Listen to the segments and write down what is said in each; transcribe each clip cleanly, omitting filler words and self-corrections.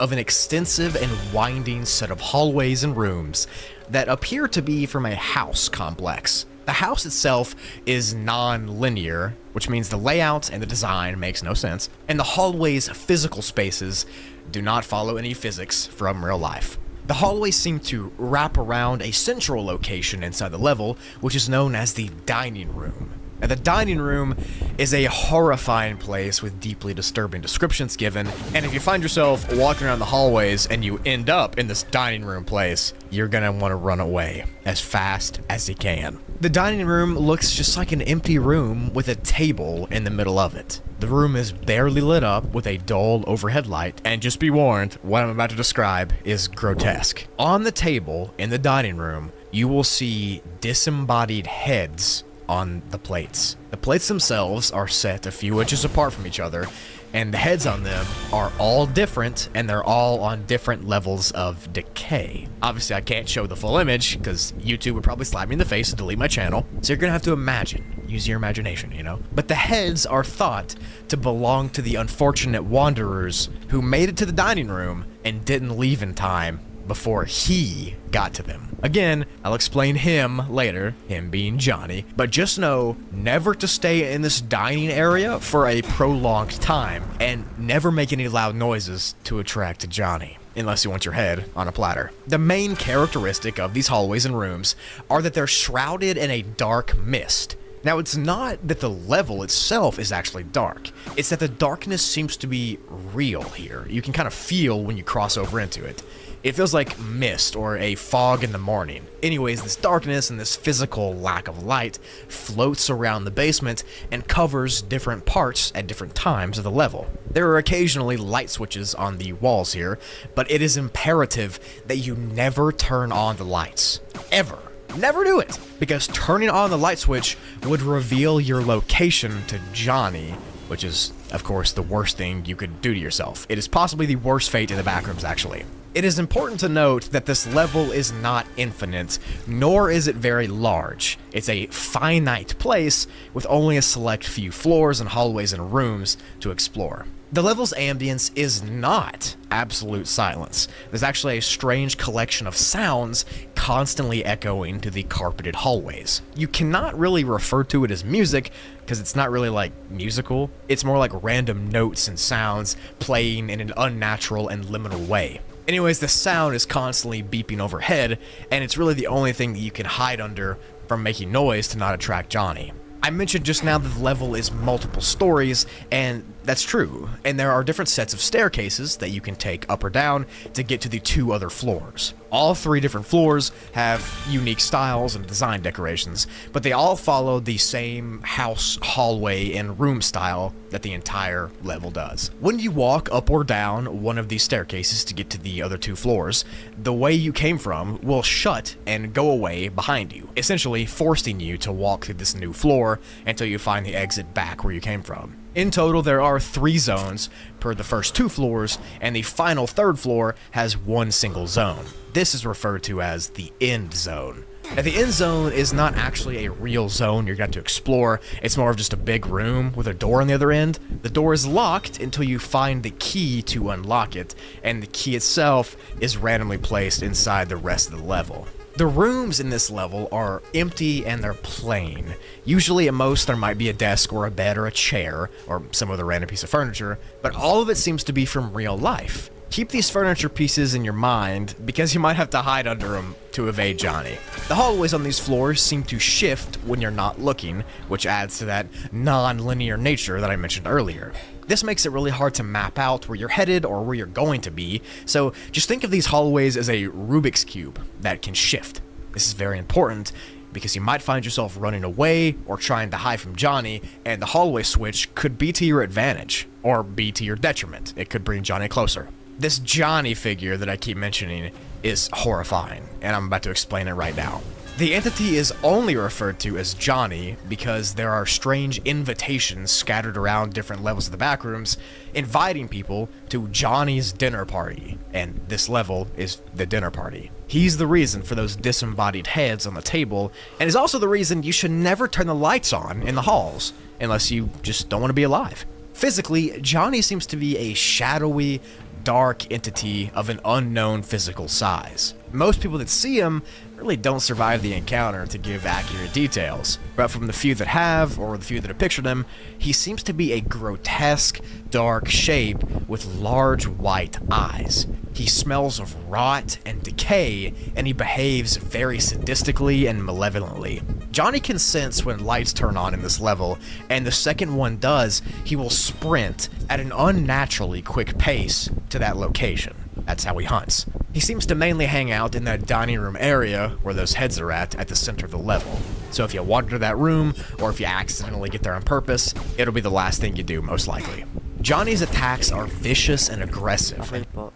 of an extensive and winding set of hallways and rooms that appear to be from a house complex. The house itself is non-linear, which means the layout and the design makes no sense, and the hallway's physical spaces do not follow any physics from real life. The hallways seem to wrap around a central location inside the level, which is known as the dining room. Now, the dining room is a horrifying place with deeply disturbing descriptions given, and if you find yourself walking around the hallways and you end up in this dining room place, you're gonna want to run away as fast as you can. The dining room looks just like an empty room with a table in the middle of it. The room is barely lit up with a dull overhead light, and just be warned, what I'm about to describe is grotesque. On the table in the dining room, you will see disembodied heads on the plates. The plates themselves are set a few inches apart from each other, and the heads on them are all different, and they're all on different levels of decay. Obviously, I can't show the full image because YouTube would probably slap me in the face and delete my channel, so you're gonna have to imagine. Use your imagination, you know? But the heads are thought to belong to the unfortunate wanderers who made it to the dining room and didn't leave in time before he got to them. Again, I'll explain him later, him being Johnny, but just know never to stay in this dining area for a prolonged time, and never make any loud noises to attract Johnny, unless you want your head on a platter. The main characteristic of these hallways and rooms are that they're shrouded in a dark mist. Now, it's not that the level itself is actually dark, it's that the darkness seems to be real here. You can kind of feel when you cross over into it. It feels like mist or a fog in the morning. Anyways, this darkness and this physical lack of light floats around the basement and covers different parts at different times of the level. There are occasionally light switches on the walls here, but it is imperative that you never turn on the lights. Ever. Never do it! Because turning on the light switch would reveal your location to Johnny, which is, of course, the worst thing you could do to yourself. It is possibly the worst fate in the backrooms, actually. It is important to note that this level is not infinite, nor is it very large. It's a finite place with only a select few floors and hallways and rooms to explore. The level's ambience is not absolute silence. There's actually a strange collection of sounds constantly echoing to the carpeted hallways. You cannot really refer to it as music because it's not really like musical. It's more like random notes and sounds playing in an unnatural and liminal way. Anyways, the sound is constantly beeping overhead, and it's really the only thing that you can hide under from making noise to not attract Johnny. I mentioned just now that the level is multiple stories, and that's true, and there are different sets of staircases that you can take up or down to get to the 2 other floors. All 3 different floors have unique styles and design decorations, but they all follow the same house, hallway, and room style that the entire level does. When you walk up or down one of these staircases to get to the other 2 floors, the way you came from will shut and go away behind you, essentially forcing you to walk through this new floor until you find the exit back where you came from. In total, there are 3 zones per the first 2 floors, and the final 3rd floor has 1 single zone. This is referred to as the end zone. Now, the end zone is not actually a real zone you're going to explore. It's more of just a big room with a door on the other end. The door is locked until you find the key to unlock it, and the key itself is randomly placed inside the rest of the level. The rooms in this level are empty and they're plain. Usually at most there might be a desk or a bed or a chair or some other random piece of furniture, but all of it seems to be from real life. Keep these furniture pieces in your mind because you might have to hide under them to evade Johnny. The hallways on these floors seem to shift when you're not looking, which adds to that non-linear nature that I mentioned earlier. This makes it really hard to map out where you're headed or where you're going to be, so just think of these hallways as a Rubik's Cube that can shift. This is very important because you might find yourself running away or trying to hide from Johnny, and the hallway switch could be to your advantage or be to your detriment. It could bring Johnny closer. This Johnny figure that I keep mentioning is horrifying, and I'm about to explain it right now. The entity is only referred to as Johnny because there are strange invitations scattered around different levels of the backrooms, inviting people to Johnny's dinner party, and this level is the dinner party. He's the reason for those disembodied heads on the table, and is also the reason you should never turn the lights on in the halls, unless you just don't want to be alive. Physically, Johnny seems to be a shadowy, dark entity of an unknown physical size. Most people that see him really don't survive the encounter to give accurate details, but from the few that have, or the few that have pictured him, he seems to be a grotesque, dark shape with large white eyes. He smells of rot and decay, and he behaves very sadistically and malevolently. Johnny can sense when lights turn on in this level, and the second one does, he will sprint at an unnaturally quick pace to that location. That's how he hunts. He seems to mainly hang out in that dining room area where those heads are at the center of the level. So if you wander to that room, or if you accidentally get there on purpose, it'll be the last thing you do, most likely. Johnny's attacks are vicious and aggressive. Okay po.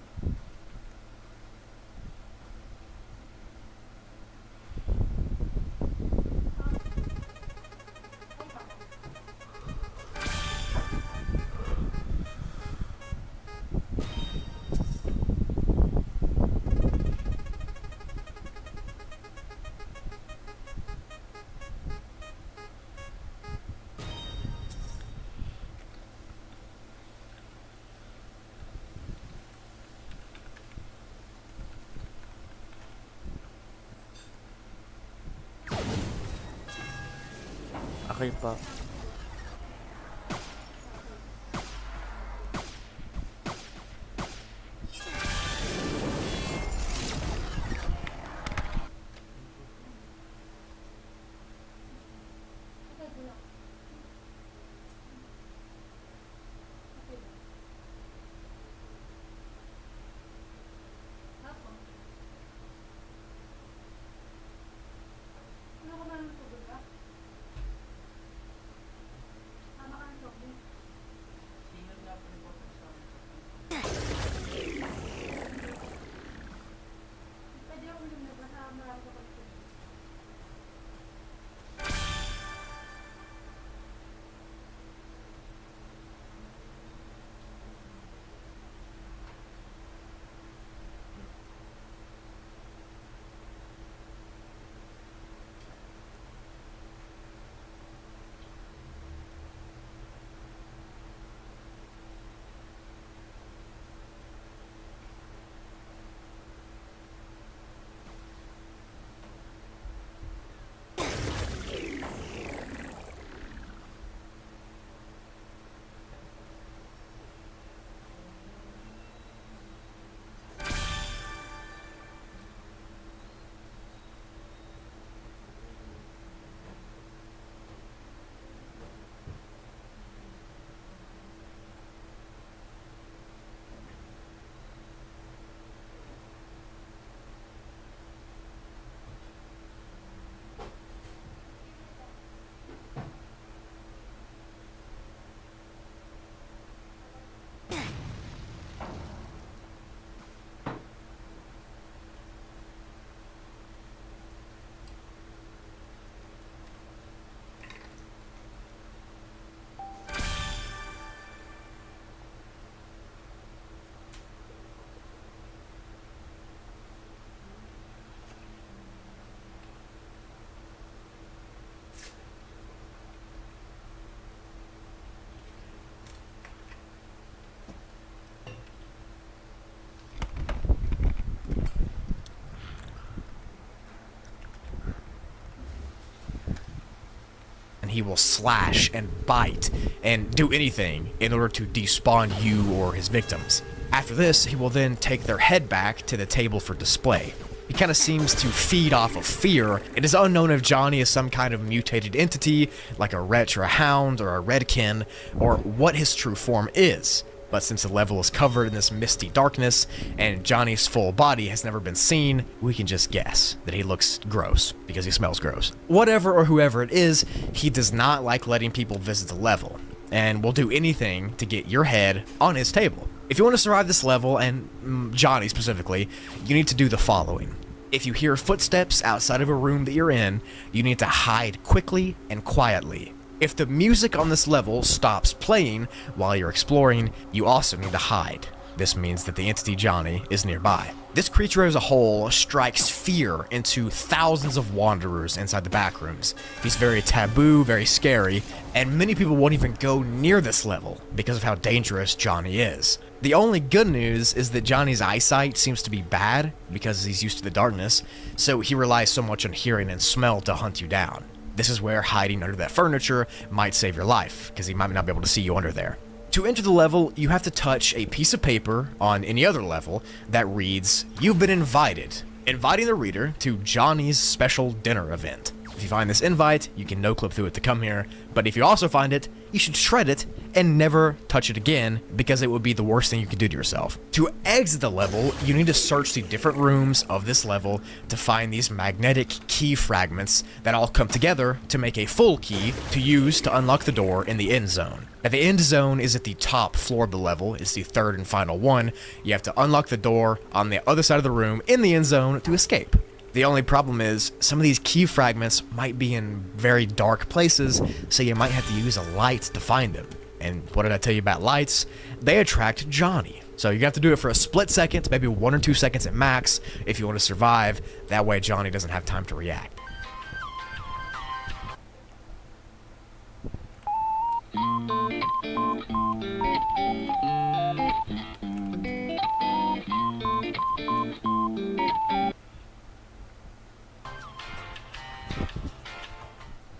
Okay po. He will slash and bite and do anything in order to despawn you or his victims. After this, he will then take their head back to the table for display. He kind of seems to feed off of fear. It is unknown if Johnny is some kind of mutated entity, like a wretch or a hound or a redkin, or what his true form is. But since the level is covered in this misty darkness, and Johnny's full body has never been seen, we can just guess that he looks gross, because he smells gross. Whatever or whoever it is, he does not like letting people visit the level, and will do anything to get your head on his table. If you want to survive this level, and Johnny specifically, you need to do the following. If you hear footsteps outside of a room that you're in, you need to hide quickly and quietly. If the music on this level stops playing while you're exploring, you also need to hide. This means that the entity Johnny is nearby. This creature as a whole strikes fear into thousands of wanderers inside the back rooms. He's very taboo, very scary, and many people won't even go near this level because of how dangerous Johnny is. The only good news is that Johnny's eyesight seems to be bad because he's used to the darkness, so he relies so much on hearing and smell to hunt you down. This is where hiding under that furniture might save your life, because he might not be able to see you under there. To enter the level, you have to touch a piece of paper on any other level that reads, "You've been invited," inviting the reader to Johnny's special dinner event. If you find this invite, you can no-clip through it to come here, but if you also find it, you should shred it and never touch it again, because it would be the worst thing you could do to yourself. To exit the level, you need to search the different rooms of this level to find these magnetic key fragments that all come together to make a full key to use to unlock the door in the end zone. Now, the end zone is at the top floor of the level. It's the third and final one. You have to unlock the door on the other side of the room in the end zone to escape. The only problem is some of these key fragments might be in very dark places, so you might have to use a light to find them. And what did I tell you about lights? They attract Johnny. So you have to do it for a split second, maybe 1 or 2 seconds at max, if you want to survive. That way Johnny doesn't have time to react.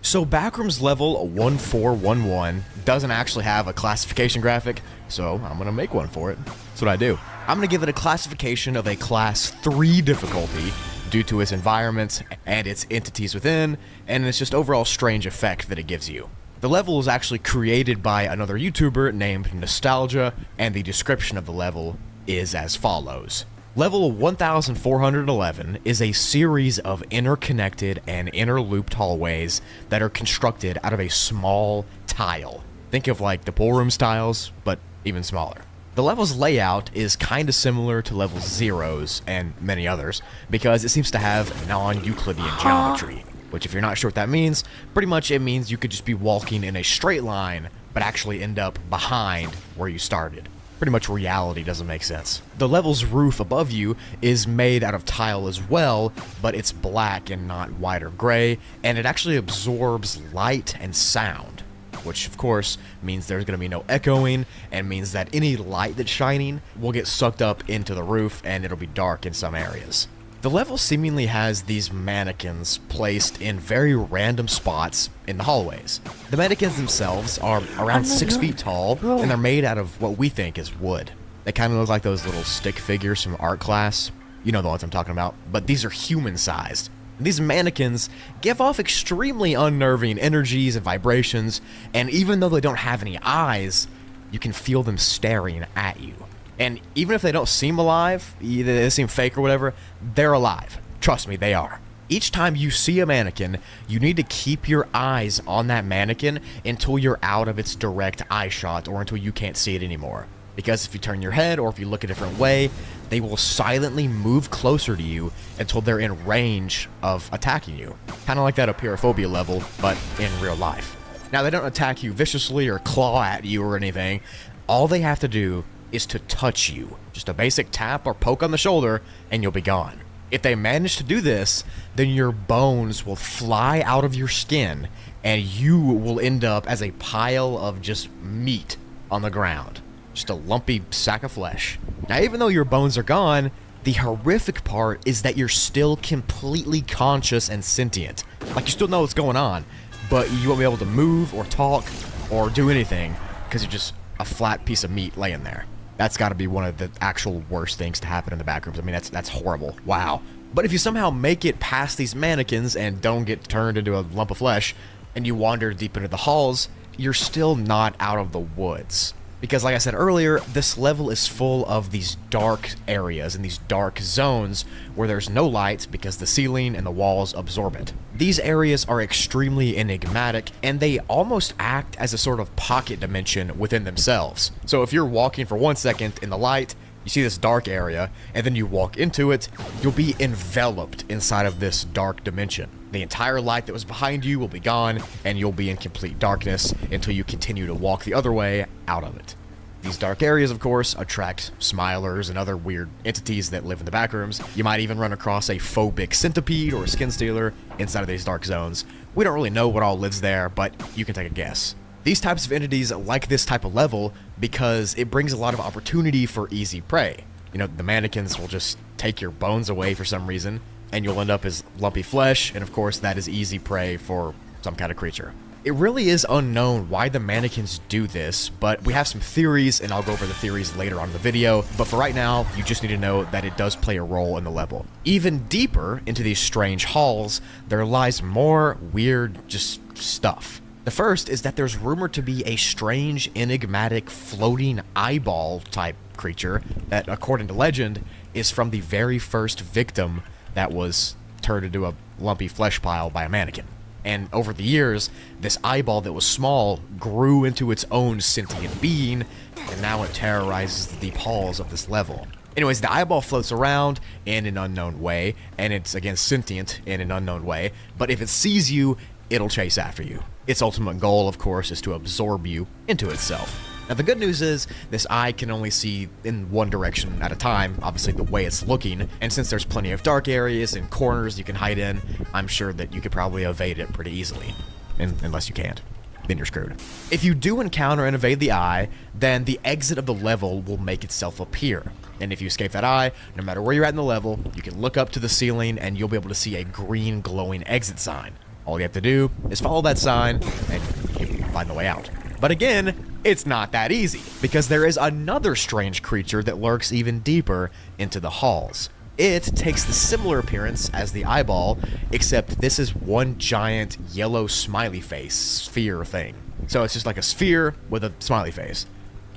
So Backrooms level 1411 doesn't actually have a classification graphic, so I'm going to make one for it. That's what I do. I'm going to give it a classification of a class 3 difficulty due to its environment and its entities within, and its just overall strange effect that it gives you. The level was actually created by another YouTuber named Nostalgia, and the description of the level is as follows. Level 1411 is a series of interconnected and interlooped hallways that are constructed out of a small tile. Think of like the pool room's tiles, but even smaller. The level's layout is kind of similar to level 0's and many others, because it seems to have non-Euclidean geometry, which if you're not sure what that means, pretty much it means you could just be walking in a straight line, but actually end up behind where you started. Pretty much reality doesn't make sense. The level's roof above you is made out of tile as well, but it's black and not white or gray, and it actually absorbs light and sound, which of course means there's going to be no echoing, and means that any light that's shining will get sucked up into the roof and it'll be dark in some areas. The level seemingly has these mannequins placed in very random spots in the hallways. The mannequins themselves are around 6 feet tall, and they're made out of what we think is wood. They kind of look like those little stick figures from art class. You know the ones I'm talking about, but these are human-sized. These mannequins give off extremely unnerving energies and vibrations, and even though they don't have any eyes, you can feel them staring at you. And even if they don't seem alive, either they seem fake or whatever, they're alive. Trust me, they are. Each time you see a mannequin, you need to keep your eyes on that mannequin until you're out of its direct eye shot, or until you can't see it anymore. Because if you turn your head or if you look a different way, they will silently move closer to you until they're in range of attacking you. Kind of like that apeirophobia level, but in real life. Now, they don't attack you viciously or claw at you or anything. All they have to do is to touch you. Just a basic tap or poke on the shoulder, and you'll be gone. If they manage to do this, then your bones will fly out of your skin, and you will end up as a pile of just meat on the ground. Just a lumpy sack of flesh. Now, even though your bones are gone, the horrific part is that you're still completely conscious and sentient. Like, you still know what's going on, but you won't be able to move or talk or do anything because you're just a flat piece of meat laying there. That's got to be one of the actual worst things to happen in the Backrooms. I mean, that's horrible. Wow. But if you somehow make it past these mannequins and don't get turned into a lump of flesh, and you wander deep into the halls, you're still not out of the woods. Because like I said earlier, this level is full of these dark areas and these dark zones where there's no light because the ceiling and the walls absorb it. These areas are extremely enigmatic, and they almost act as a sort of pocket dimension within themselves. So if you're walking for 1 second in the light, you see this dark area, and then you walk into it, you'll be enveloped inside of this dark dimension. The entire light that was behind you will be gone, and you'll be in complete darkness until you continue to walk the other way out of it. These dark areas, of course, attract smilers and other weird entities that live in the backrooms. You might even run across a phobic centipede or a skin stealer inside of these dark zones. We don't really know what all lives there, but you can take a guess. These types of entities like this type of level because it brings a lot of opportunity for easy prey. You know, the mannequins will just take your bones away for some reason, and you'll end up as lumpy flesh, and of course that is easy prey for some kind of creature. It really is unknown why the mannequins do this, but we have some theories, and I'll go over the theories later on in the video. But for right now, you just need to know that it does play a role in the level. Even deeper into these strange halls, there lies more weird, just stuff. The first is that there's rumored to be a strange, enigmatic, floating eyeball type creature that, according to legend, is from the very first victim that was turned into a lumpy flesh pile by a mannequin. And over the years, this eyeball that was small grew into its own sentient being, and now it terrorizes the deep halls of this level. Anyways, the eyeball floats around in an unknown way, and it's, again, sentient in an unknown way, but if it sees you, it'll chase after you. Its ultimate goal, of course, is to absorb you into itself. Now, the good news is, this eye can only see in one direction at a time, obviously the way it's looking, and since there's plenty of dark areas and corners you can hide in, I'm sure that you could probably evade it pretty easily. Unless you can't. Then you're screwed. If you do encounter and evade the eye, then the exit of the level will make itself appear. And if you escape that eye, no matter where you're at in the level, you can look up to the ceiling and you'll be able to see a green glowing exit sign. All you have to do is follow that sign and you can find the way out. But again, it's not that easy, because there is another strange creature that lurks even deeper into the halls. It takes the similar appearance as the eyeball, except this is one giant yellow smiley face sphere thing. So it's just like a sphere with a smiley face.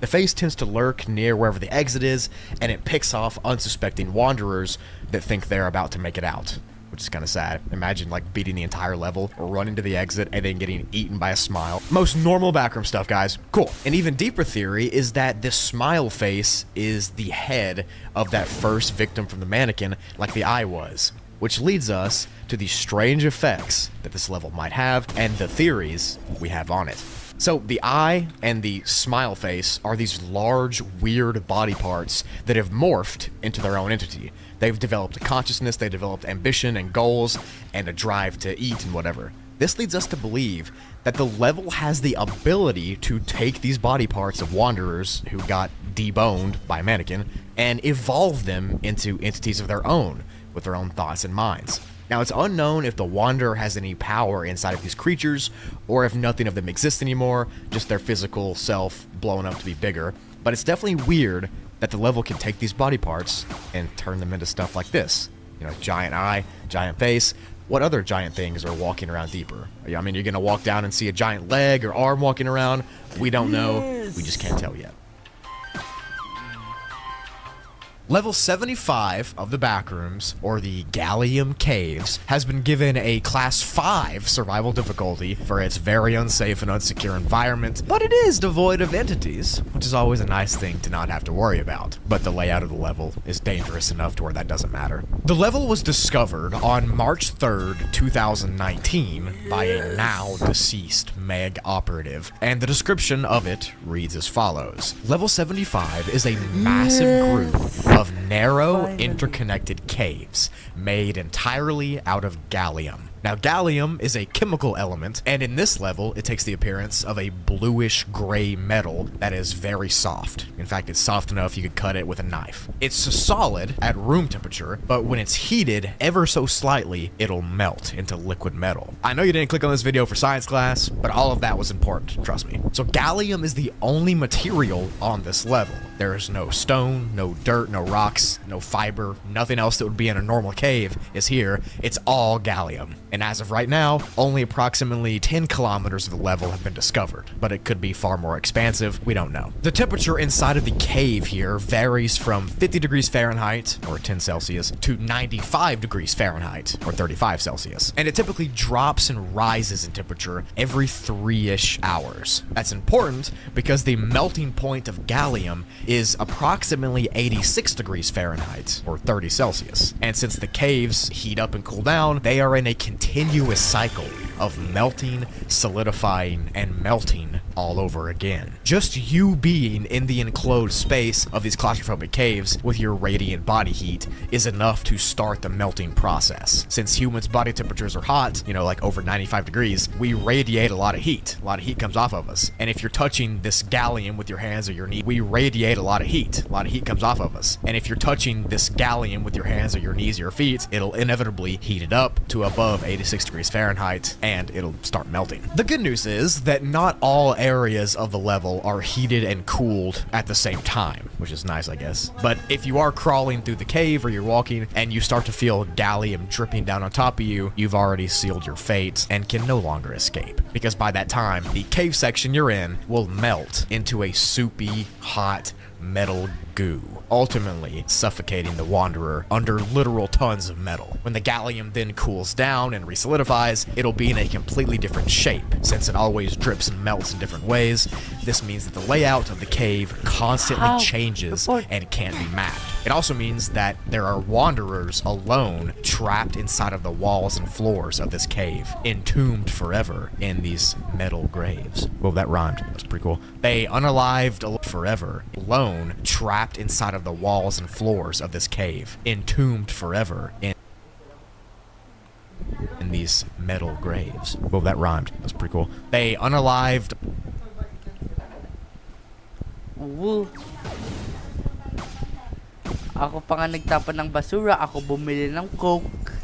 The face tends to lurk near wherever the exit is, and it picks off unsuspecting wanderers that think they're about to make it out. Which is kind of sad. Imagine like beating the entire level, or running to the exit, and then getting eaten by a smile. Most normal backroom stuff, guys. Cool. An even deeper theory is that this smile face is the head of that first victim from the mannequin, like the eye was. Which leads us to the strange effects that this level might have, and the theories we have on it. So the eye and the smile face are these large, weird body parts that have morphed into their own entity. They've developed a consciousness, they developed ambition and goals, and a drive to eat and whatever. This leads us to believe that the level has the ability to take these body parts of wanderers who got deboned by a mannequin and evolve them into entities of their own, with their own thoughts and minds. Now, it's unknown if the Wanderer has any power inside of these creatures, or if nothing of them exists anymore, just their physical self blown up to be bigger. But it's definitely weird that the level can take these body parts and turn them into stuff like this. You know, giant eye, giant face. What other giant things are walking around deeper? I mean, you're gonna walk down and see a giant leg or arm walking around? We don't know. We just can't tell yet. Level 75 of the Backrooms, or the Gallium Caves, has been given a Class 5 survival difficulty for its very unsafe and unsecure environment, but it is devoid of entities, which is always a nice thing to not have to worry about. But the layout of the level is dangerous enough to where that doesn't matter. The level was discovered on March 3rd, 2019 by a now deceased Meg operative, and the description of it reads as follows. Level 75 is a massive group of narrow, interconnected caves made entirely out of gallium. Now, gallium is a chemical element, and in this level, it takes the appearance of a bluish-gray metal that is very soft. In fact, it's soft enough you could cut it with a knife. It's solid at room temperature, but when it's heated ever so slightly, it'll melt into liquid metal. I know you didn't click on this video for science class, but all of that was important, trust me. So gallium is the only material on this level. There is no stone, no dirt, no rocks, no fiber, nothing else that would be in a normal cave is here. It's all gallium. And as of right now, only approximately 10 kilometers of the level have been discovered, but it could be far more expansive, we don't know. The temperature inside of the cave here varies from 50 degrees Fahrenheit, or 10 Celsius, to 95 degrees Fahrenheit, or 35 Celsius. And it typically drops and rises in temperature every 3-ish hours. That's important because the melting point of gallium is approximately 86 degrees Fahrenheit, or 30 Celsius. And since the caves heat up and cool down, they are in a continuous cycle of melting, solidifying, and melting all over again. Just you being in the enclosed space of these claustrophobic caves with your radiant body heat is enough to start the melting process. Since humans' body temperatures are hot, like over 95 degrees, we radiate a lot of heat. A lot of heat comes off of us. And if you're touching this gallium with your hands or your knees, we radiate a lot of heat. A lot of heat comes off of us. And if you're touching this gallium with your hands or your knees or your feet, it'll inevitably heat it up to above 86 degrees Fahrenheit and it'll start melting. The good news is that not all areas of the level are heated and cooled at the same time, which is nice, I guess. But if you are crawling through the cave or you're walking and you start to feel gallium dripping down on top of you, you've already sealed your fate and can no longer escape. Because by that time, the cave section you're in will melt into a soupy, hot, metal goo, ultimately suffocating the wanderer under literal tons of metal. When the gallium then cools down and resolidifies, it'll be in a completely different shape. Since it always drips and melts in different ways, this means that the layout of the cave constantly changes and can't be mapped. It also means that there are wanderers alone trapped inside of the walls and floors of this cave, entombed forever in these metal graves. Well, that rhymed. That's pretty cool. They unalived forever, alone, trapped inside of the walls and floors of this cave, entombed forever in these metal graves. Well, that rhymed. That's pretty cool. They unalived. Ako pa nga nagtapon ng basura, ako bumili ng Coke.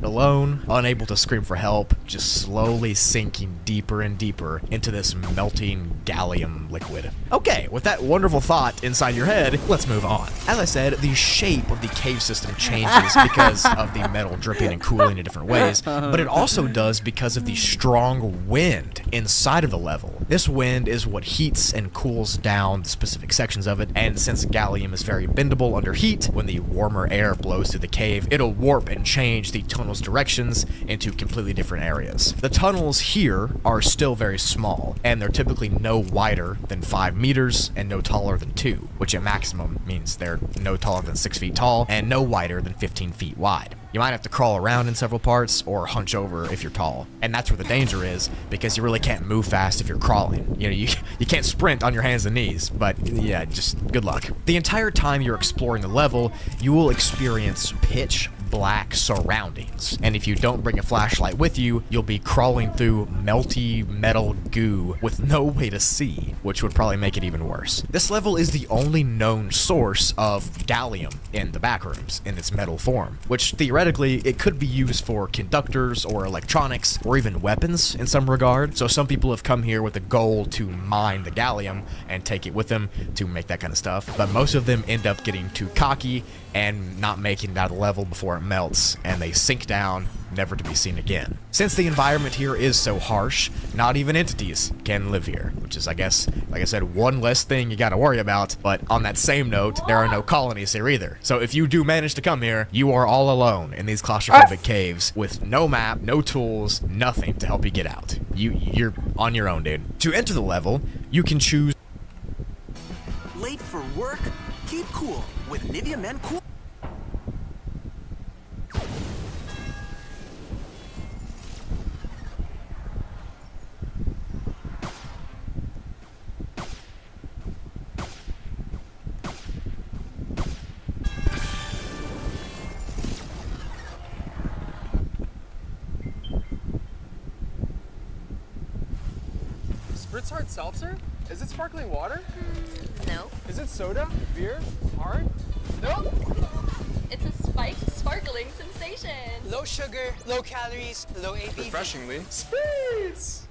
Alone, unable to scream for help, just slowly sinking deeper and deeper into this melting gallium liquid. Okay, with that wonderful thought inside your head, let's move on. As I said, the shape of the cave system changes because of the metal dripping and cooling in different ways, but it also does because of the strong wind inside of the level. This wind is what heats and cools down the specific sections of it, and since gallium is very bendable under heat, when the warmer air blows through the cave, it'll warp and change the tunnel's directions into completely different areas. The tunnels here are still very small, and they're typically no wider than 5 meters and no taller than 2, which at maximum means they're no taller than 6 feet tall and no wider than 15 feet wide. You might have to crawl around in several parts or hunch over if you're tall. And that's where the danger is, because you really can't move fast if you're crawling. You can't sprint on your hands and knees, but yeah, just good luck. The entire time you're exploring the level, you will experience pitch black surroundings. And if you don't bring a flashlight with you, you'll be crawling through melty metal goo with no way to see, which would probably make it even worse. This level is the only known source of gallium in the backrooms in its metal form, which theoretically it could be used for conductors or electronics or even weapons in some regard. So some people have come here with the goal to mine the gallium and take it with them to make that kind of stuff, but most of them end up getting too cocky and not making it out of the level before it melts, and they sink down, never to be seen again. Since the environment here is so harsh, not even entities can live here, which is, I guess, like I said, one less thing you gotta worry about. But on that same note, there are no colonies here either. So if you do manage to come here, you are all alone in these claustrophobic caves with no map, no tools, nothing to help you get out. You're on your own, dude. To enter the level, you can choose. Late for work? Keep cool with Nivea Men Cool. Spritz Hard Seltzer? Is it sparkling water? No. Is it soda? Beer? Hard? No? It's a spiked sparkling sensation. Low sugar, low calories, low ABV. Refreshingly. Spritz!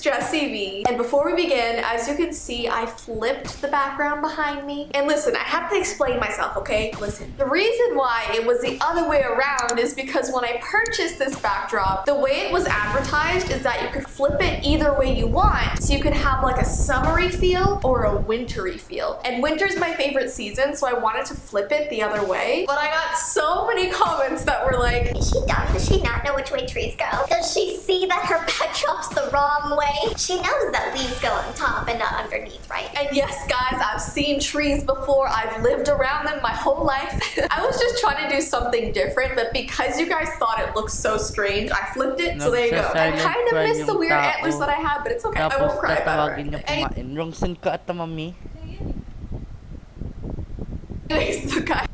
Jessie V. And before we begin, as you can see, I flipped the background behind me. And listen, I have to explain myself, okay? Listen, the reason why it was the other way around is because when I purchased this backdrop, the way it was advertised is that you could flip it either way you want. So you could have like a summery feel or a wintry feel. And winter's my favorite season, so I wanted to flip it the other way. But I got so many comments that were like, Is she dumb? Does she not know which way trees go? Does she see that her backdrop's the wrong way? She knows that leaves go on top and not underneath, right? and yes, guys, I've seen trees before. I've lived around them my whole life. I was just trying to do something different, but because you guys thought it looked so strange, I flipped it, so there you go. I kind of miss the weird antlers that I have, but it's okay. I won't cry about it. Kumain. Rongsan ka at mami. Anyways, so guys,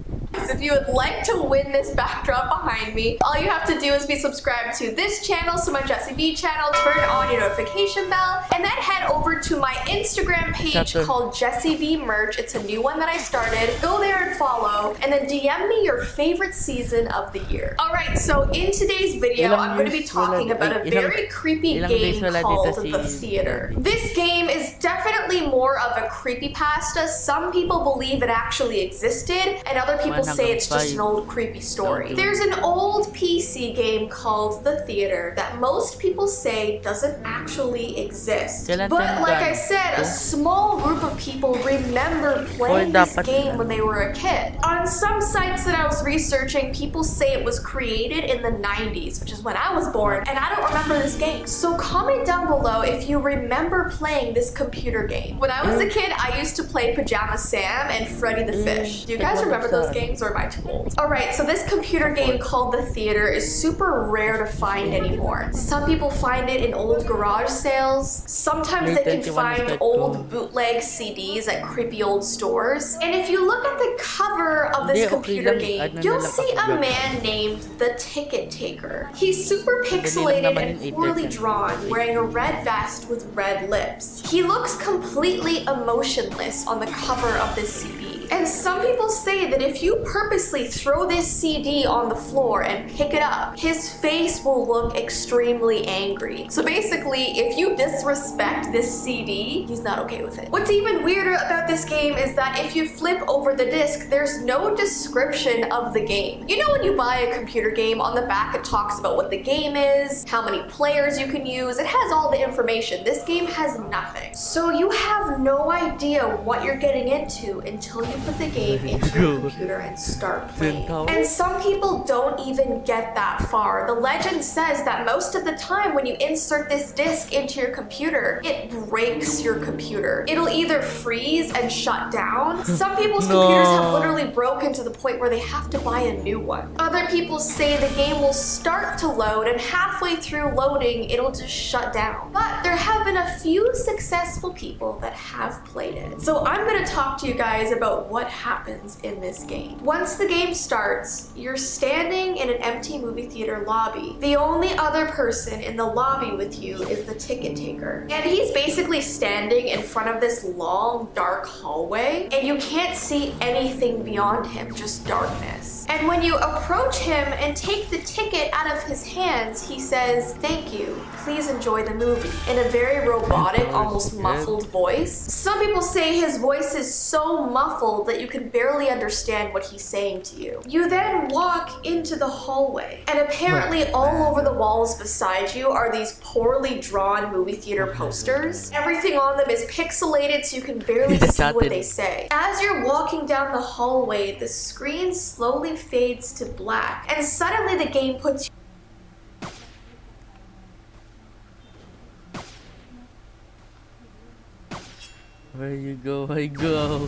if you would like to win this backdrop behind me, all you have to do is be subscribed to this channel, so my Jessie V channel, turn on your notification bell, and then head over to my Instagram page called Jessie V Merch. It's a new one that I started. Go there and follow, and then DM me your favorite season of the year. Alright, so in today's video, I'm going to be talking about a very creepy game called The Theater. This game is definitely more of a creepypasta. Some people believe it actually existed, and other people say it's just an old creepy story. There's an old PC game called The Theater that most people say doesn't actually exist. But like I said, a small group of people remember playing this game when they were a kid. On some sites that I was researching, people say it was created in the 90s, which is when I was born, and I don't remember this game. So comment down below if you remember playing this computer game. When I was a kid, I used to play Pajama Sam and Freddy the Fish. Do you guys remember those games, or am I too old? Alright, so this computer game called The Theater is super rare to find anymore. Some people find it in old garage sales. Sometimes they can find old bootleg CDs at creepy old stores. And if you look at the cover of this computer game, you'll see a man named the Ticket Taker. He's super pixelated and poorly drawn, wearing a red vest with red lips. He looks completely emotionless on the cover of this CD. And some people say that if you purposely throw this CD on the floor and pick it up, his face will look extremely angry. So basically, if you disrespect this CD, he's not okay with it. What's even weirder about this game is that if you flip over the disc, there's no description of the game. You know when you buy a computer game, on the back it talks about what the game is, how many players you can use, it has all the information. This game has nothing. So you have no idea what you're getting into until you put the game into your computer and start playing. And some people don't even get that far. The legend says that most of the time when you insert this disc into your computer, it breaks your computer. It'll either freeze and shut down. Some people's computers have literally broken to the point where they have to buy a new one. Other people say the game will start to load and halfway through loading, it'll just shut down. But there have been a few successful people that have played it. So I'm gonna talk to you guys about what happens in this game. Once the game starts, you're standing in an empty movie theater lobby. The only other person in the lobby with you is the ticket taker. And he's basically standing in front of this long, dark hallway, and you can't see anything beyond him, just darkness. And when you approach him and take the ticket out of his hands, he says, "Thank you. Please enjoy the movie," in a very robotic, almost muffled voice. Some people say his voice is so muffled that you can barely understand what he's saying to you. You then walk into the hallway, and apparently all over the walls beside you are these poorly drawn movie theater posters. Everything on them is pixelated so you can barely see what they say. As you're walking down the hallway, the screen slowly fades to black, and suddenly the game puts you Where you go, I go.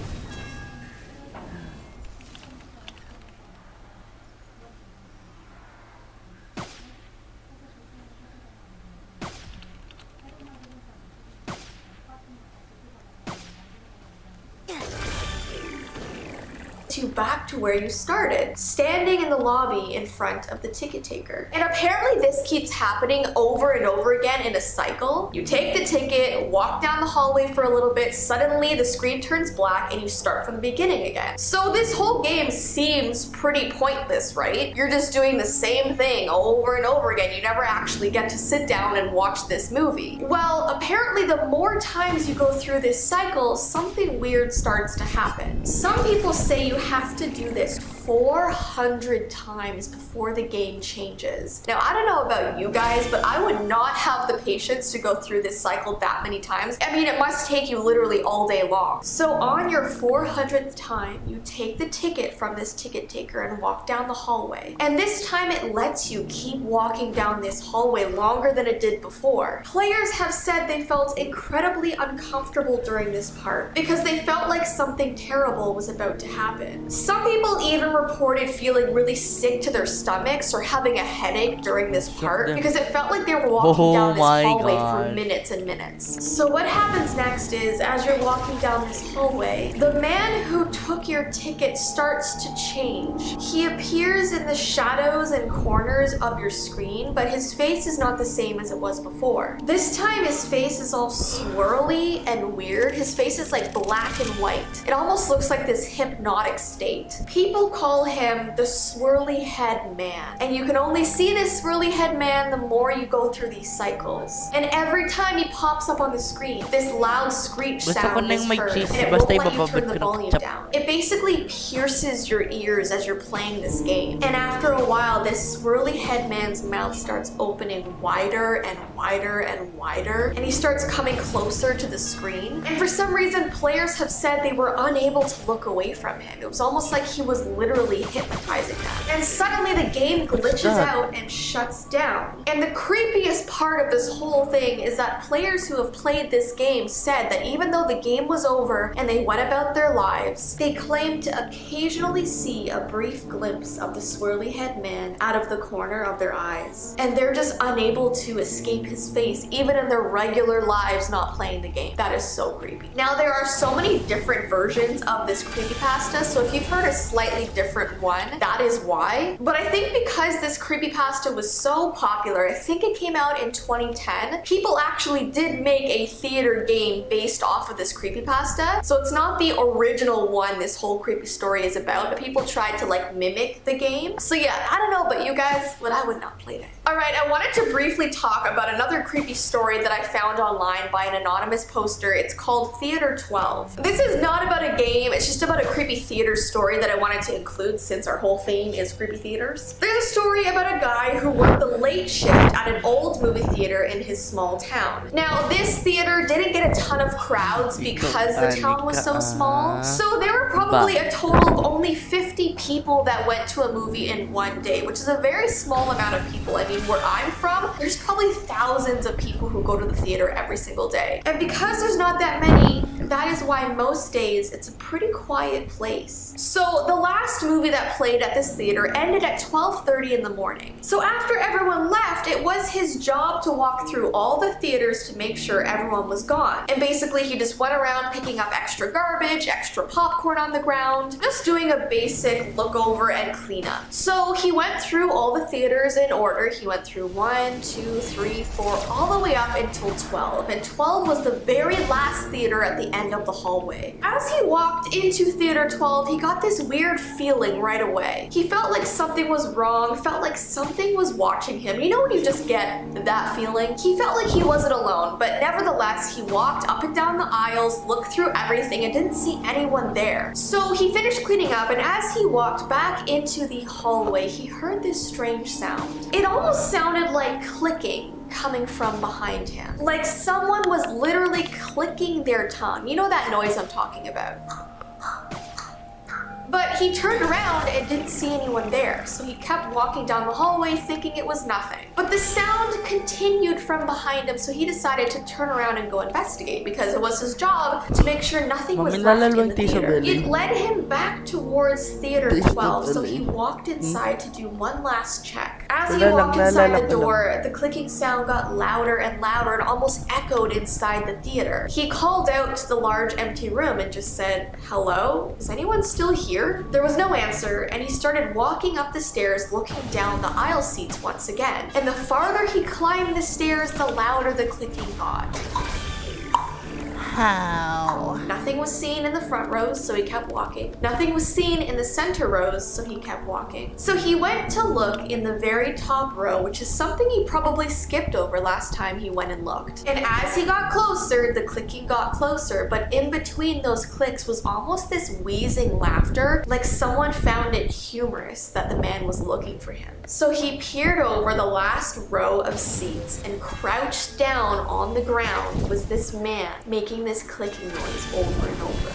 you back to where you started, standing in the lobby in front of the ticket taker. And apparently this keeps happening over and over again in a cycle. You take the ticket, walk down the hallway for a little bit, suddenly the screen turns black and you start from the beginning again. So this whole game seems pretty pointless, right? You're just doing the same thing over and over again. You never actually get to sit down and watch this movie. Well, apparently the more times you go through this cycle, something weird starts to happen. Some people say you have to do this 400 times before the game changes. Now, I don't know about you guys, but I would not have the patience to go through this cycle that many times. I mean, it must take you literally all day long. So on your 400th time, you take the ticket from this ticket taker and walk down the hallway. And this time it lets you keep walking down this hallway longer than it did before. Players have said they felt incredibly uncomfortable during this part because they felt like something terrible was about to happen. Some people even reported feeling really sick to their stomachs or having a headache during this part because it felt like they were walking down this hallway for minutes and minutes. So what happens next is, as you're walking down this hallway, the man who took your ticket starts to change. He appears in the shadows and corners of your screen, but his face is not the same as it was before. This time his face is all swirly and weird. His face is like black and white. It almost looks like this hypnotic state. People call him the swirly head man, and you can only see this swirly head man the more you go through these cycles. And every time he pops up on the screen, this loud screech sound is heard, and it won't let you turn the volume down. It basically pierces your ears as you're playing this game. And after a while, this swirly head man's mouth starts opening wider and wider and wider, and he starts coming closer to the screen. And for some reason, players have said they were unable to look away from him. It was almost like he was literally hypnotizing them. And suddenly the game glitches out and shuts down. And the creepiest part of this whole thing is that players who have played this game said that even though the game was over and they went about their lives, they claimed to occasionally see a brief glimpse of the swirly head man out of the corner of their eyes. And they're just unable to escape his face, even in their regular lives not playing the game. That is so creepy. Now, there are so many different versions of this creepypasta, so if you've heard a slightly different one, that is why. But I think because this creepypasta was so popular, I think it came out in 2010, people actually did make a theater game based off of this creepypasta. So it's not the original one this whole creepy story is about, but people tried to like mimic the game. So yeah, I don't know about you guys, but I would not play that. Alright, I wanted to briefly talk about another creepy story that I found online by an anonymous poster. It's called Theater 12. This is not about a game, it's just about a creepy theater story that I wanted to include since our whole theme is creepy theaters. There's a story about a guy who worked the late shift at an old movie theater in his small town. Now, this theater didn't get a ton of crowds because the town was so small. So there were probably a total of only 50 people that went to a movie in one day, which is a very small amount of people. I mean, where I'm from, there's probably thousands of people who go to the theater every single day. And because there's not that many, that is why most days it's a pretty quiet place. So the last movie that played at this theater ended at 12:30 in the morning. So after everyone left, it was his job to walk through all the theaters to make sure everyone was gone. And basically he just went around picking up extra garbage, extra popcorn on the ground, just doing a basic look over and cleanup. So he went through all the theaters in order. He went through 1, 2, 3, 4, all the way up until 12. And 12 was the very last theater at the end of the hallway. As he walked into theater 12, he got this weird feeling right away. He felt like something was wrong, felt like something was watching him. You know when you just get that feeling? He felt like he wasn't alone, but nevertheless, he walked up and down the aisles, looked through everything, and didn't see anyone there. So he finished cleaning up, and as he walked back into the hallway, he heard this strange sound. It almost sounded like clicking coming from behind him. Like someone was literally clicking their tongue. You know that noise I'm talking about. But he turned around and didn't see anyone there, so he kept walking down the hallway thinking it was nothing. But the sound continued from behind him, so he decided to turn around and go investigate because it was his job to make sure nothing was left in the theater. It led him back towards Theater 12, so he walked inside to do one last check. As he walked inside the door, the clicking sound got louder and louder and almost echoed inside the theater. He called out to the large empty room and just said, "Hello? Is anyone still here?" There was no answer, and he started walking up the stairs looking down the aisle seats once again. And the farther he climbed the stairs, the louder the clicking got. How? Nothing was seen in the front rows, so he kept walking. Nothing was seen in the center rows, so he kept walking. So he went to look in the very top row, which is something he probably skipped over last time he went and looked. And as he got closer, the clicking got closer, but in between those clicks was almost this wheezing laughter, like someone found it humorous that the man was looking for him. So he peered over the last row of seats, and crouched down on the ground was this man making this clicking noise over and over.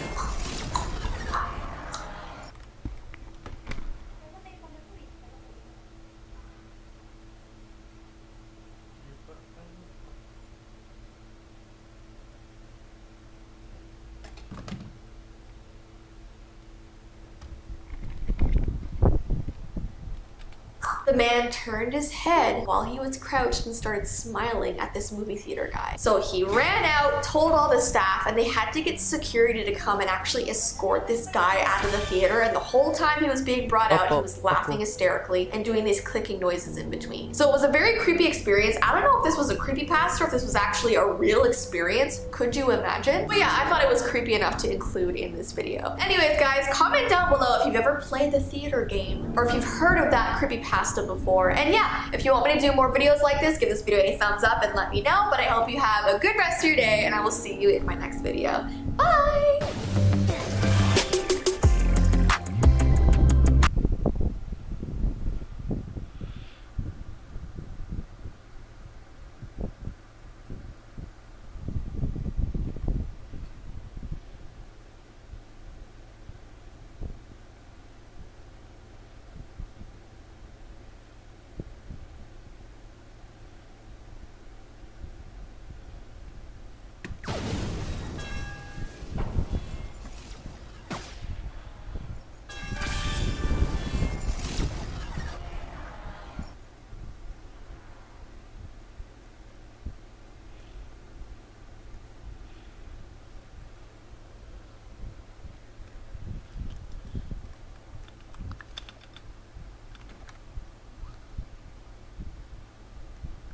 The man turned his head while he was crouched and started smiling at this movie theater guy. So he ran out, told all the staff, and they had to get security to come and actually escort this guy out of the theater. And the whole time he was being brought out, he was laughing hysterically and doing these clicking noises in between. So it was a very creepy experience. I don't know if this was a creepypasta or if this was actually a real experience. Could you imagine? But yeah, I thought it was creepy enough to include in this video. Anyways, guys, comment down below if you've ever played the theater game or if you've heard of that creepypasta before. And yeah, if you want me to do more videos like this, give this video a thumbs up and let me know. But I hope you have a good rest of your day, and I will see you in my next video. Bye!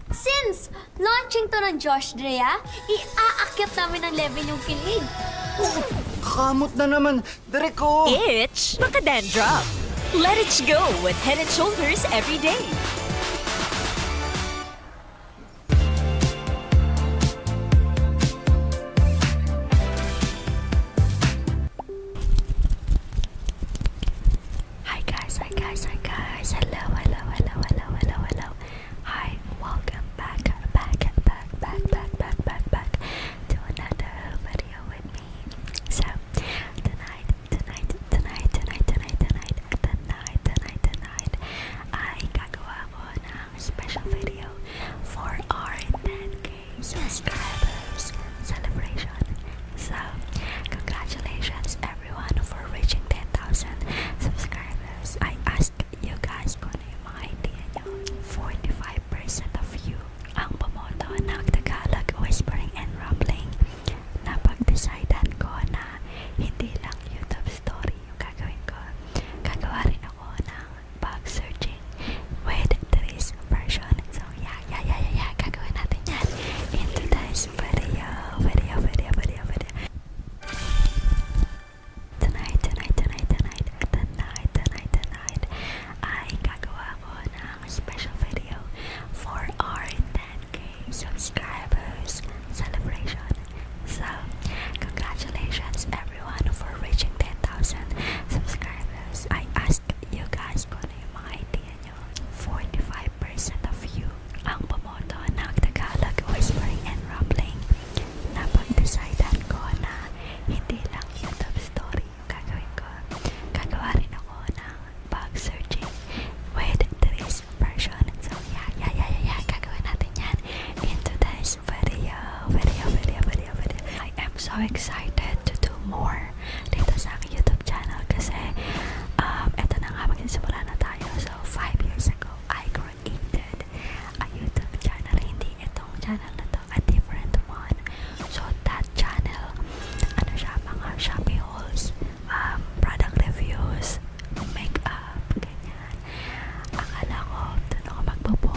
Since launching to ng Josh Drea, iaakyat namin ng level yung kilig. Kamot na naman. Dere ko. Itch, makadandruff. Let it go with Head & Shoulders every day. Hi guys. Hello. Hi, welcome back to another video with me. So, tonight, ay gagawa ko ng special video for our 10K subscribers celebration. So, congratulations everyone for reaching 10,000 subscribers. I asked you guys kung ano yung mga idea nyo. 45% of you ang bumoto ng Tagalog whispering and rumbling. Napag-decidean ko na hindi lang YouTube story yung gagawin ko. Gagawa rin ako ng bug searching with this version. So yeah, gagawin natin yan in today's video. Tonight, ay gagawa ko ng special video for our 10K subscribers celebration. So, congratulations everyone for reaching 10,000 subscribers. I asked you guys kung ano yung mga idea nyo. 45% of you ang bumoto ng Tagalog whispering and rumbling. Napag-decidean ko na hindi lang YouTube story yung gagawin ko. Gagawa rin ako ng bug searching with this version. So yeah, gagawin natin yan in today's video. I am so excited to do more dito sa aking YouTube channel kasi eto na nga, magsisimula na tayo. So 5 years ago, I created channel na to, a different one. So that channel, ano siya, mga Shopee hauls, product reviews, makeup, ganyan. Akala ko, doon ako magbubo.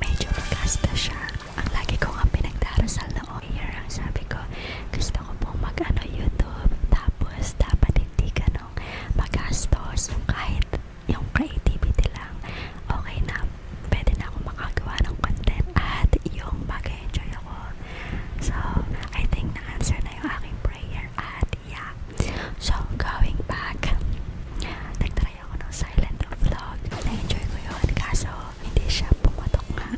Medyo magasta siya. Ang lagi ko nga pinagdarasal noon. Here, ang sabi ko, gusto ko pong YouTube. Tapos, dapat hindi ganong magastos. Kahit yung creativity lang, okay na. Pwede na ako makagawa ng content at yung mag-enjoy ako. So, I think na-answer na yung aking prayer. At yeah. So, going back, nagtry ako ng silent vlog. Na-enjoy ko yun. Kaso, hindi siya pumatok nga.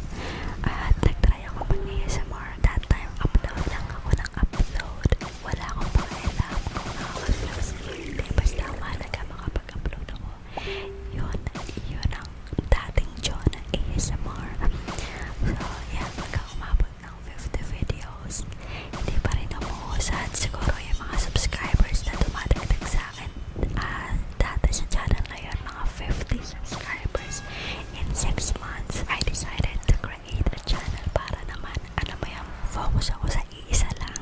At nagtry ako mag-ASMR. That time, upload lang ako ng upload. Wala akong pakialam kung nakaka-vlogs o hindi. Basta mahalaga makapag-upload ako. Yun ang dating John ASMR. So, yeah, pagka umabot ng 50 videos, hindi pa rin umuusad. Siguro yung mga subscribers na dumadagdag sa akin. Dati sa channel na yun, mga 50 subscribers. In 6 months, I decided to create a channel para naman, focus ako sa iisa lang,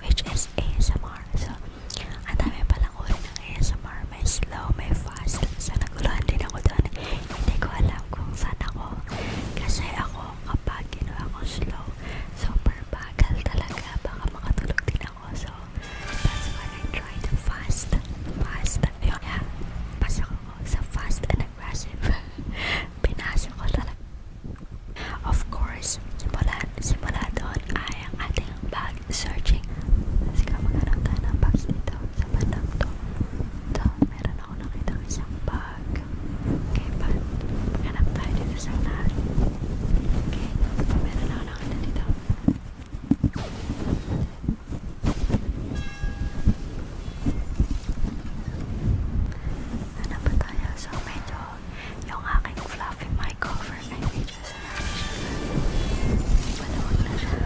which is ASMR. So, ang dami palang uri ng ASMR. May slow, may fast. So, naguluhan din ako doon. Hindi ko alam kung saan ako. Kasi ako, kapag ginawa ko slow, super bagal talaga. Baka makatulog din ako. So, that's why I tried fast. Ayun, yeah. Pasok ako sa fast and aggressive. Pinasok ko talaga. Of course, simula doon ay ang ating bag searching. Kasi maghanap tayo ng bags dito sa bandang to. Ito, meron ako nakita isang bag. Okay, but maghanap tayo dito sa unahan. Okay, meron ako nakita dito. Hanap pa tayo. So, medyo yung aking fluffy mic cover ay medyo sarado siya. Maluwag na siya.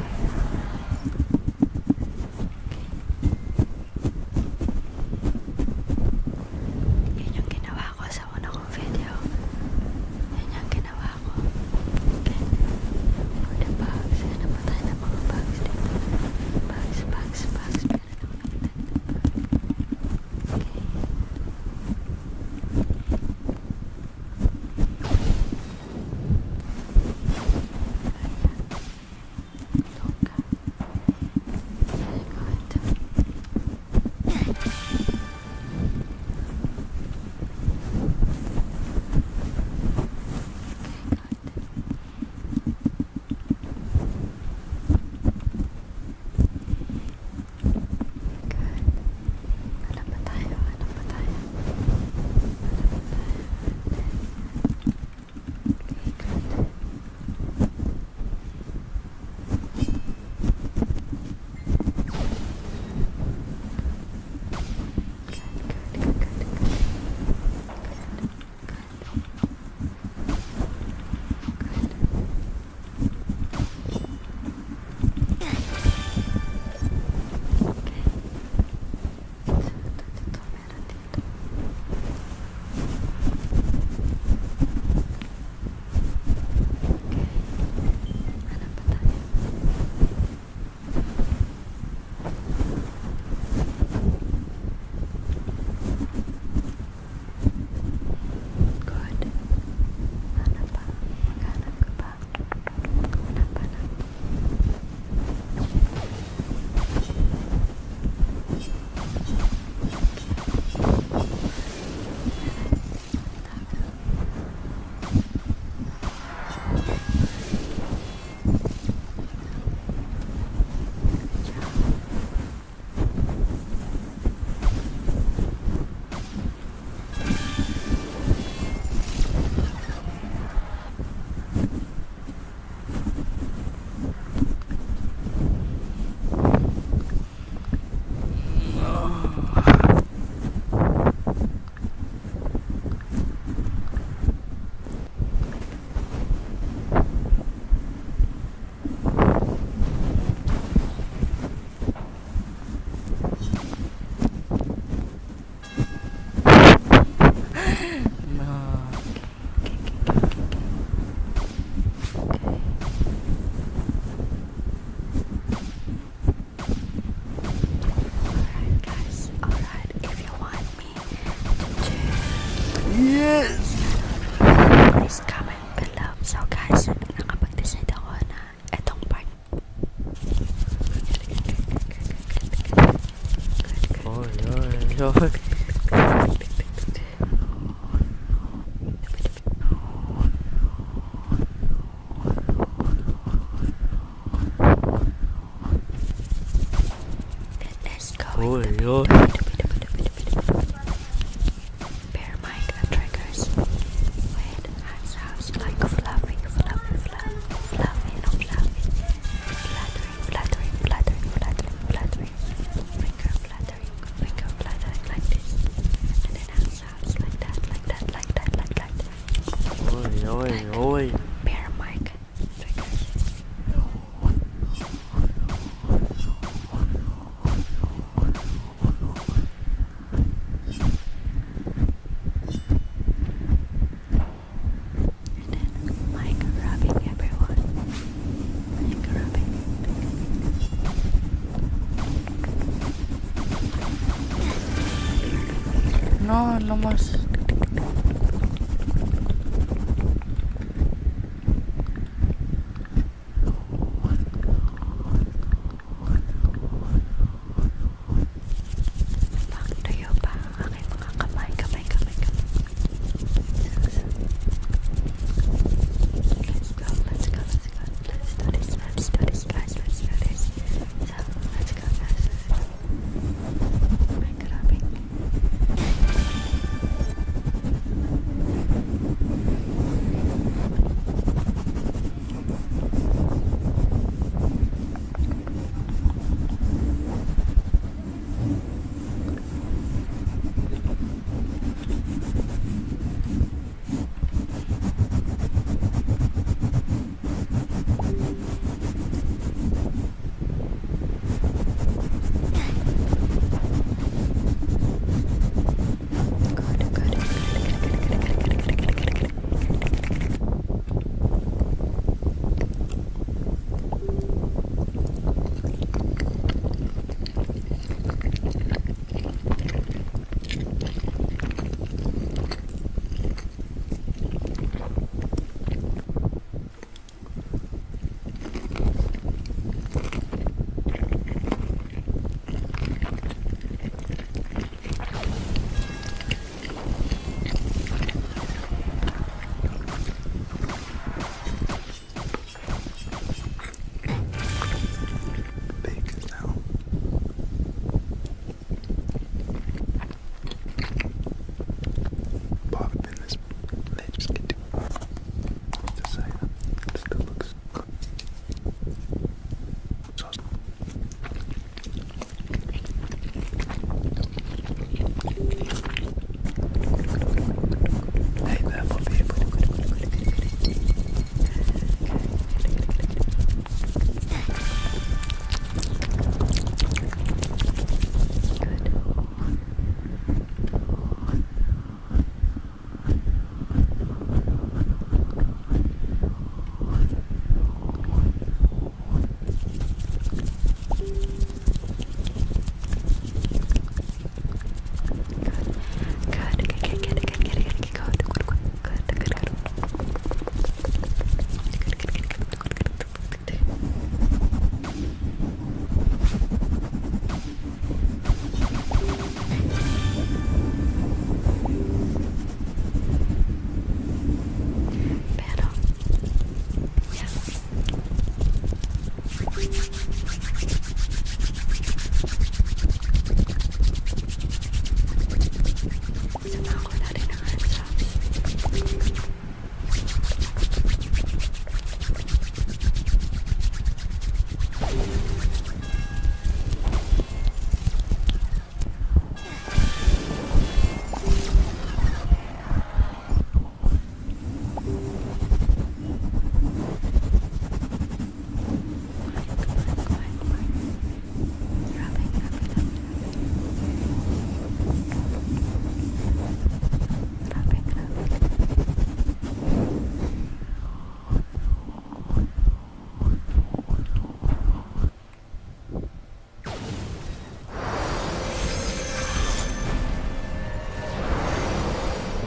Oy, oy. Bear mic and triggers with hand sounds like fluffy, fluffy, fluffy, fluffy, no fluffy, fluttering, fluttering, fluttering, fluttering, fluttering, finger fluttering like this, and then hand sounds like that, like that, like that, like that. Oy, oy, oy. Bear mic triggers. Mic rubbing, everyone. Mic rubbing. No mas. Back to you pa. Aking mga kamay, kamay, kamay, kamay. Let's go, let's go, let's go. Let's do this, guys, let's do this. So, let's go, guys. Mic rubbing.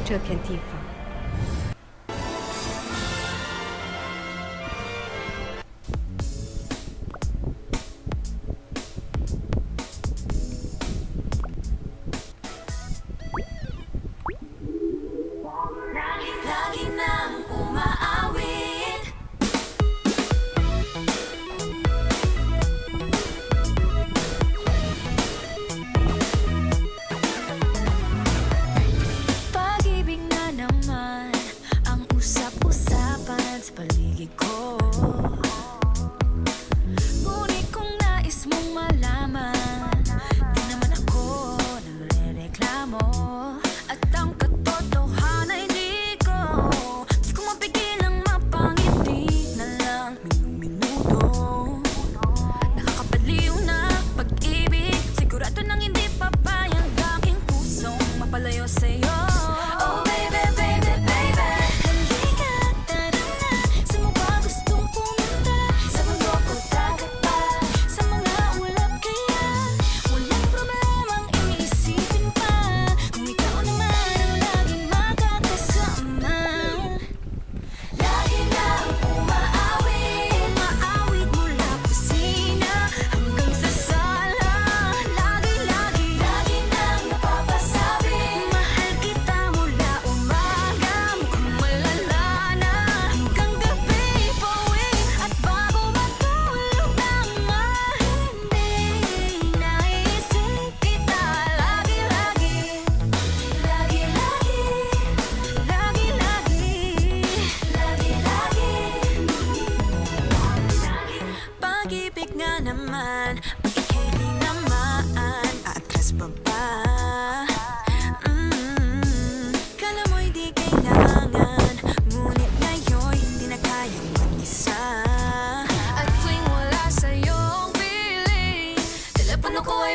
这片地方。Lagi nang umaawit.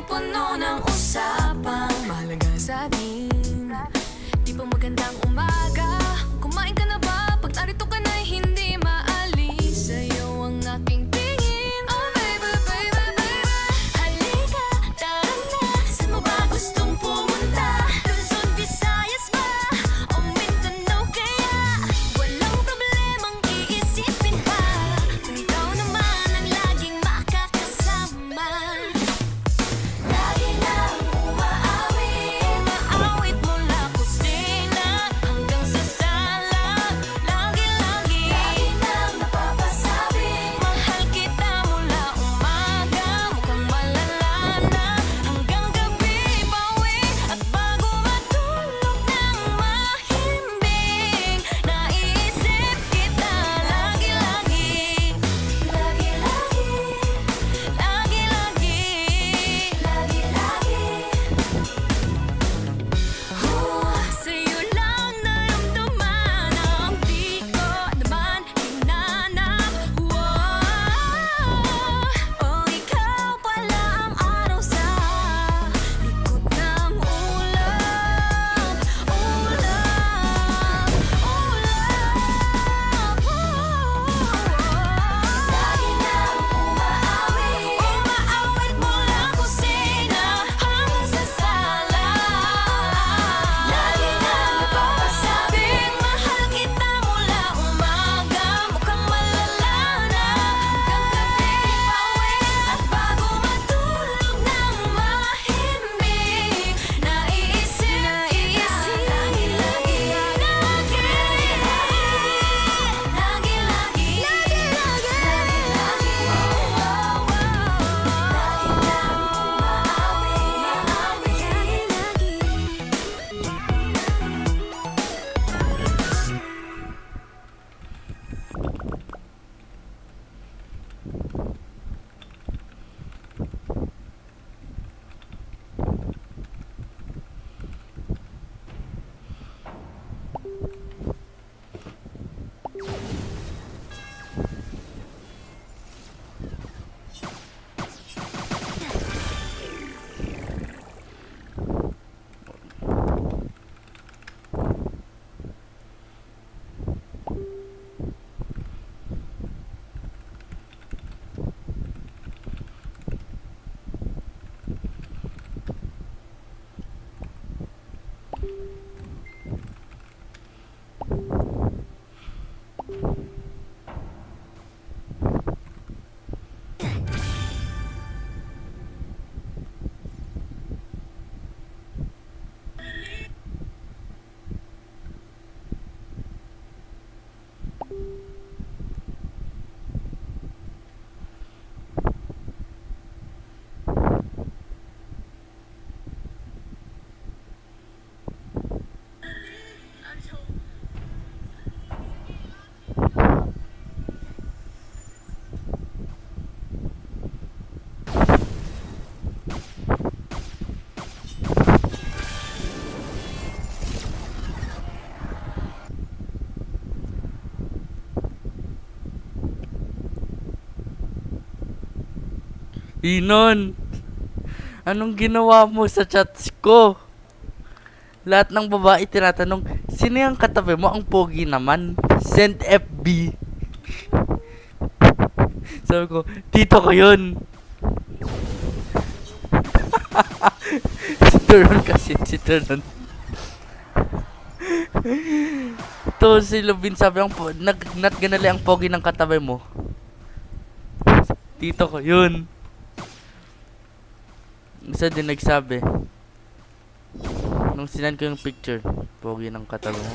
puno ng usapang mahalaga sa atin. Di pa magandang umaga, kumain ka na ba? Pag narito ka na'y hindi maalis sa'yo ang aking tingin. Oh baby, baby, baby, halika, tara na. Saan mo ba gustong pumunta? Luzon, Visayas ba? O Mindanao kaya? Walang problemang iisipin pa kung ikaw naman ang laging makakasama. Lagi nang umaawit, umaawit mula kusina hanggang sa sala. Lagi-lagi, lagi nang napapasabi, mahal kita mula umaga, mukhang malala na hanggang gabi. Pauwi at bago matulog ng mahimbing, naiisip kita lagi-lagi, lagi-lagi, lagi-lagi, lagi-lagi. Sa'yo lang naramdaman ang di ko naman hinanap. Oh, ikaw pala ang araw sa likod ng ulap. Ulap, ulap. Lagi nang umaawit, umaawit mula kusina hanggang sa sala. Lagi nang napapasabing mahal kita mula umaga, mukhang malala na hanggang gabi. Pauwi at bago matulog ng mahimbing, naiisip kita lagi-lagi, lagi-lagi, Inon, anong ginawa mo sa chats ko? Lahat ng babae tinatanong, sino yung katabi mo? Ang pogi naman. Send FB. Sabi ko, tito ko yun. Si Turon kasi, si Turon. Ito si Lubin sabi, nat ganali ang pogi ng katabi mo. Tito ko yun. Isa din nagsabi, nung sinend ko yung picture, pogi ng katabi mo.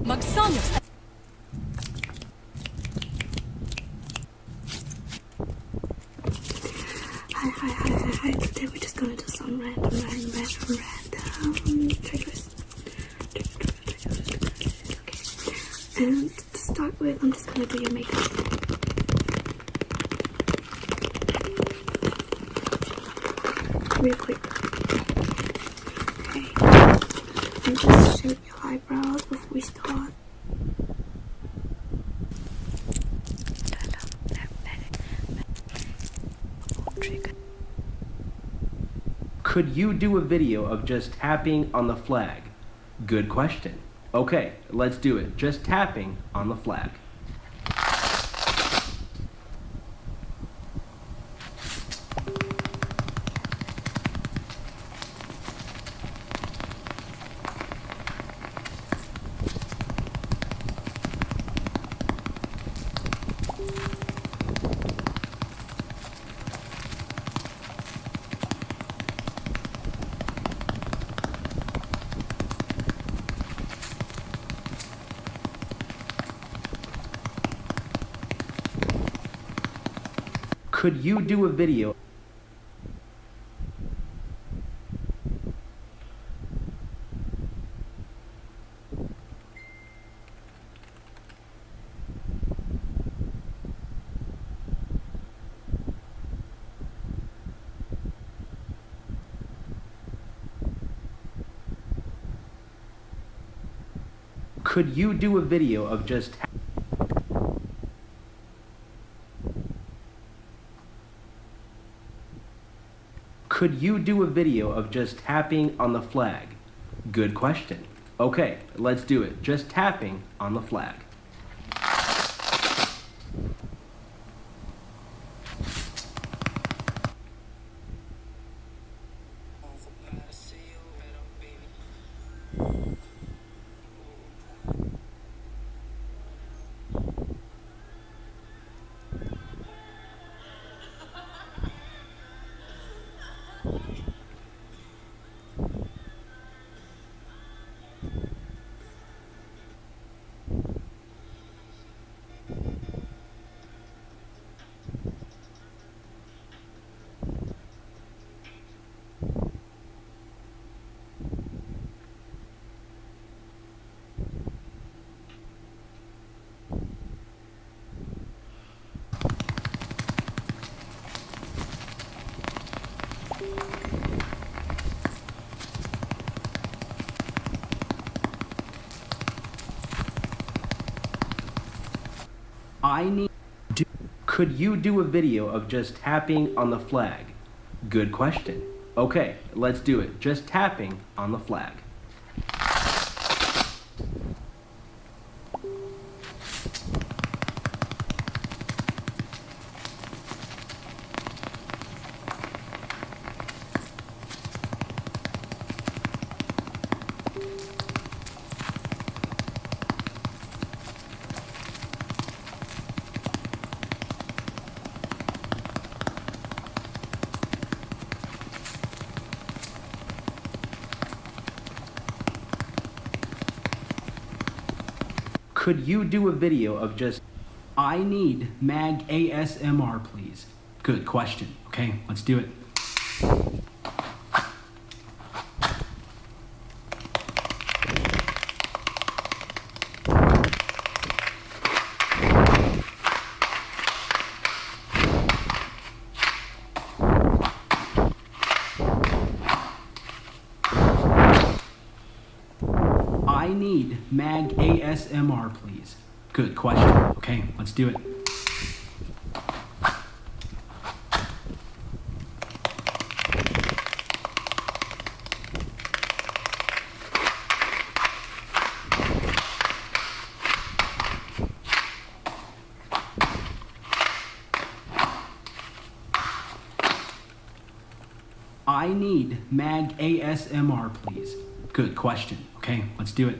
Magsayos. Hi. Today we're just gonna do some random triggers. Okay. And to start with, I'm just gonna do your makeup. Real quick. Okay. And just shape your eyebrows before we start. Could you do a video of just tapping on the flag? Good question. Okay, let's do it. Just tapping on the flag. Could you do a video? Could you do a video of just Could you do a video of just tapping on the flag? Good question. Okay, let's do it. Just tapping on the flag. Could you do a video of just tapping on the flag? Good question. Okay, let's do it. Just tapping on the flag. Could you do a video of just, I need mag ASMR, please? Good question. Okay, let's do it. I need mag ASMR, please. Good question. Okay, let's do it. I need mag ASMR, please. Good question. Okay, let's do it.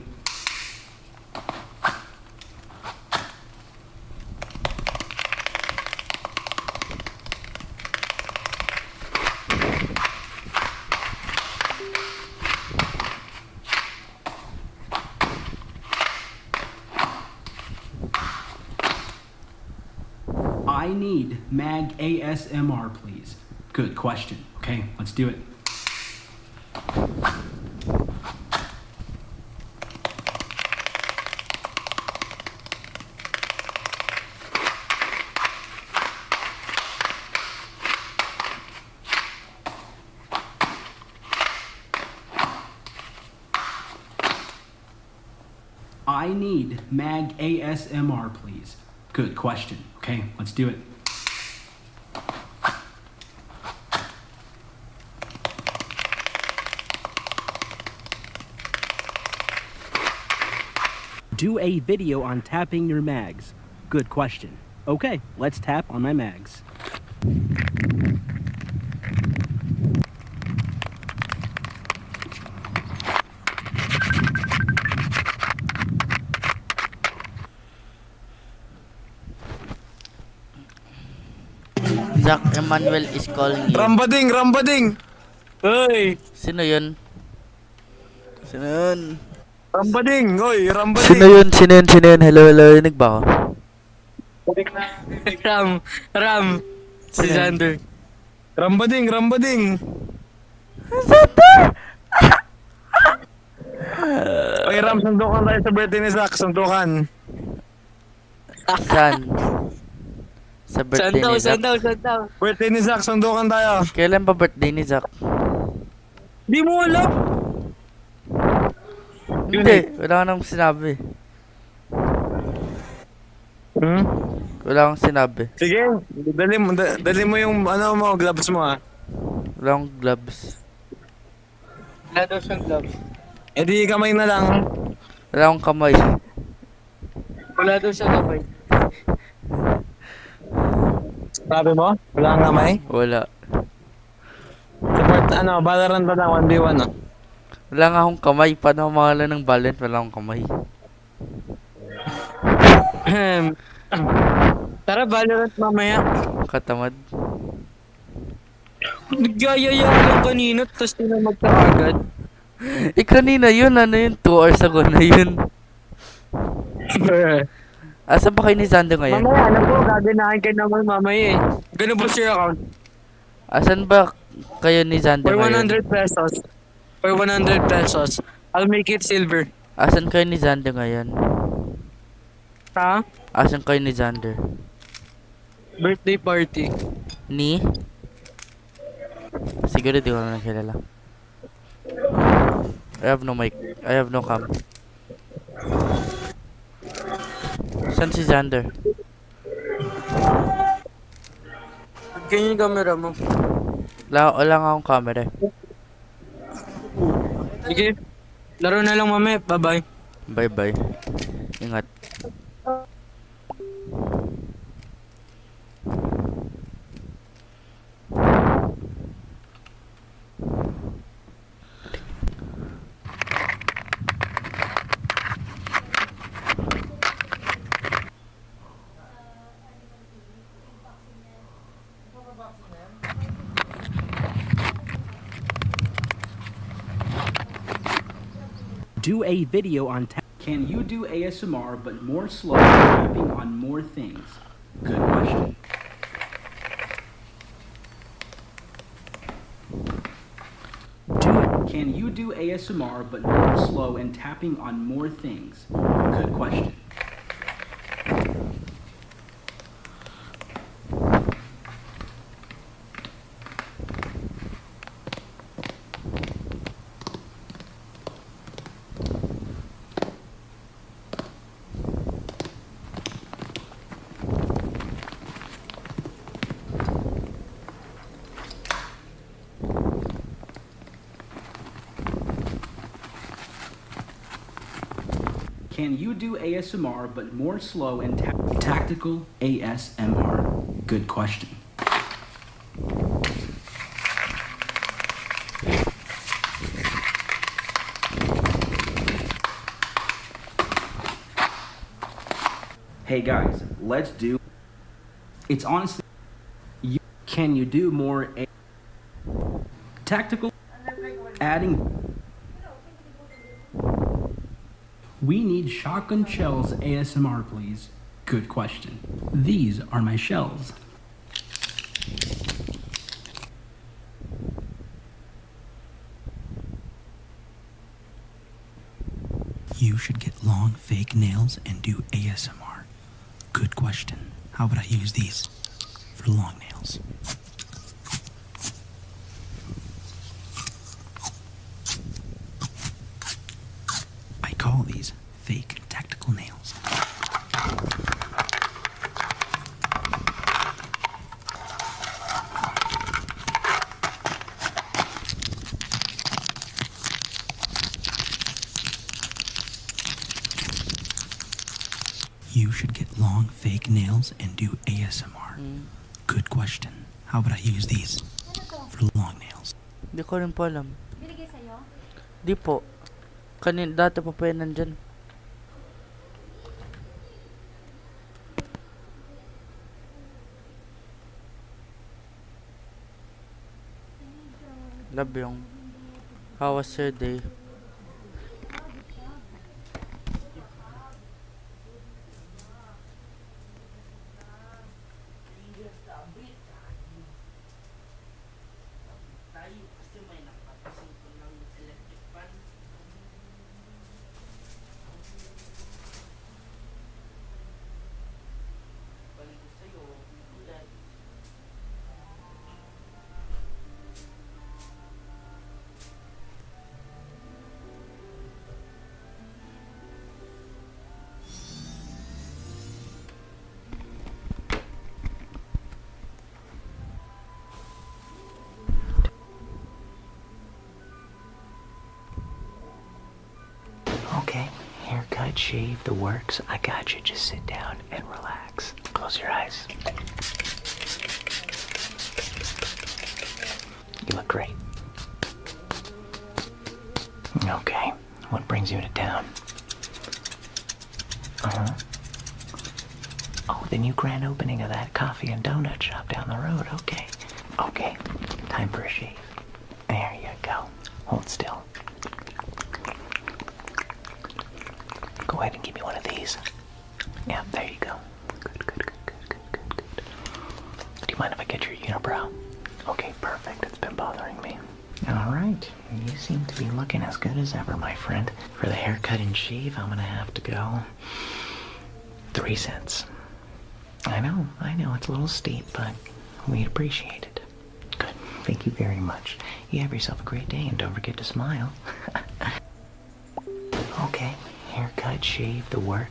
mag ASMR, please? Good question. Okay, let's do it. I need mag ASMR, please. Good question. Okay, let's do it. Do a video on tapping your mags. Good question. Okay, let's tap on my mags. Zach Emmanuel is calling you. Rambading! Rambading! Hoy! Sino yun? Sino yun? Rambading! Hoy! Rambading! Sino yun? Sino yun? Sino yun? Hello, hello. Rinig ba ako? Ram! Si Xander. Rambading! Rambading! Oy, Ram, sundukan tayo sa birthday ni Zach. Sundukan. Saan? Sa birthday ni Zach? Birthday ni Zach, sundukan tayo. Kailan ba birthday ni Zach? Di mo alam? Hindi, wala ka nang sinabi. Wala akong sinabi. Sige, dali mo yung gloves mo Wala akong gloves. Wala daw siyang gloves. Eh di kamay na lang. Wala akong kamay. Wala daw siyang kamay. Sabi mo? Wala kang kamay? Wala. Support, Valorant ba na 1v1 Wala nga akong kamay. Paano ako makala ng Valorant? Wala akong kamay. Tara, Valorant mamaya. Katamad. Nagyayaya lang kanina, tapos di na magkakagad. Kanina yun, 2 hours ago na yun. Asan ba kayo ni Xander ngayon? Mamaya, gaganahin kayo naman mamaya Gano ba your account? Asan ba kayo ni Xander For ngayon? 100 pesos. For 100 pesos. I'll make it silver. Asan kayo ni Xander ngayon? Ha? Asan kayo ni Xander? Birthday party. Ni? Siguro di ko na nakilala. I have no mic. I have no cam. Saan si Xander? Ganyan yung camera mo. Wala nga akong camera. Sige. Laro na lang mamaya. Bye-bye. Bye-bye. Ingat. Do a video on Can you do ASMR but more slow, tapping on more things? Good question. Can you do ASMR but more slow and tapping on more things? Good question. Can you do ASMR but more slow and tactical ASMR? Good question. Hey guys, let's do. It's honestly. Can you do more tactical adding? We need shotgun shells ASMR, please. Good question. These are my shells. You should get long fake nails and do ASMR. Good question. How would I use these for long nails? I call these fake tactical nails. You should get long fake nails and do ASMR. Good question. How would I use these for long nails? Di ko rin po alam. Binigay sa'yo? Di po. Dati pa yan nandyan. Love yung. How was your day? Okay, haircut, shave, the works. I got you. Just sit down and relax. Close your eyes. You look great. Okay, what brings you into town? Oh, the new grand opening of that coffee and donut shop down the road. Okay. Okay, time for a shave. There you go. Hold still. Go ahead and give me one of these. Yeah, there you go. Good. Do you mind if I get your unibrow? Okay, perfect. It's been bothering me. All right. You seem to be looking as good as ever, my friend. For the haircut and shave, I'm gonna have to go 3 cents. I know. It's a little steep, but we'd appreciate it. Good. Thank you very much. You have yourself a great day, and don't forget to smile. Okay. Haircut, shave, the work.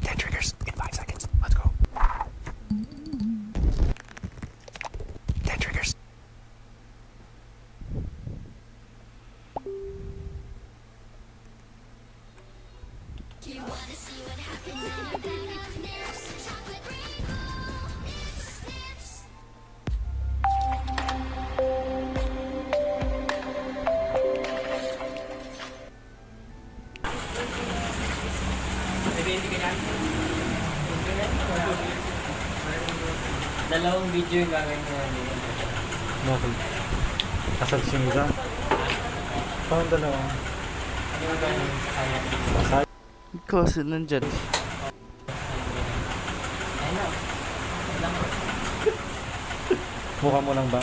That triggers in 5 seconds. Let's go. That triggers. Do you wanna see what happens in a bag of nips? Chocolate rainbow nips. Dalawang video yung gagawin ko namin. Bakit? Asal singa? Parang dalawa. Ano yung gagawin sa kanya? Kasi nandyan. Mukha mo lang ba?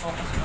Focus mo.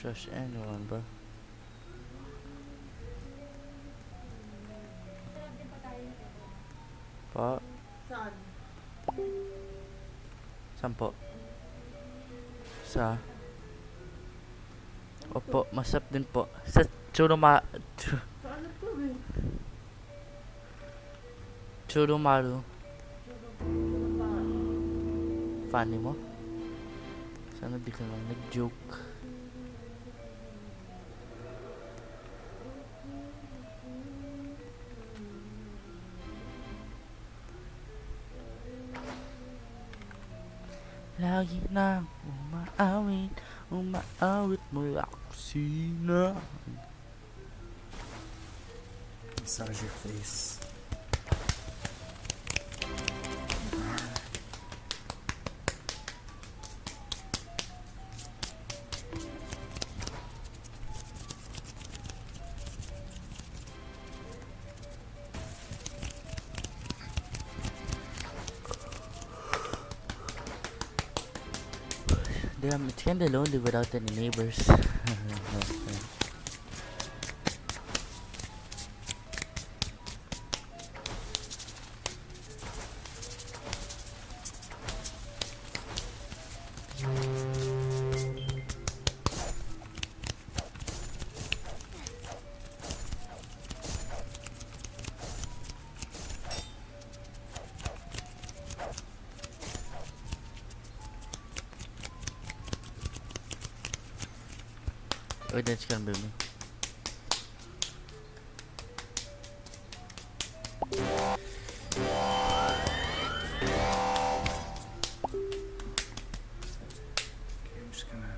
trust anyone, bro. Po? Saan? Saan po? Sa? Opo, masap din po. Sa Saan na po eh? Churumaru. Funny mo? Sana di ka lang nag-joke. Lagi nang umaawit mula kusina. Massage your face. Damn, it's kinda lonely without any neighbors. Oh, that's gonna be me. I'm just gonna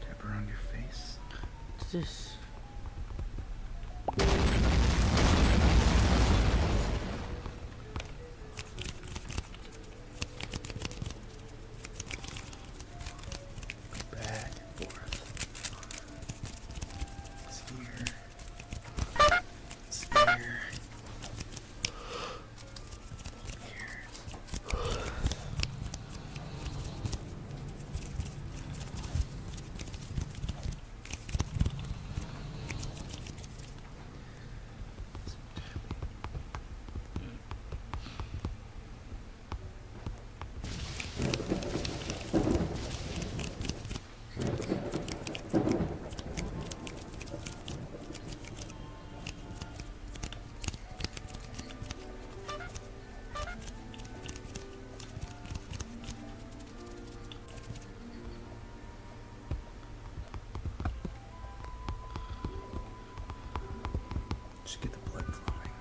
tap around your face. What's this? Back and forth. It's here. It's here. Just get the blood flowing.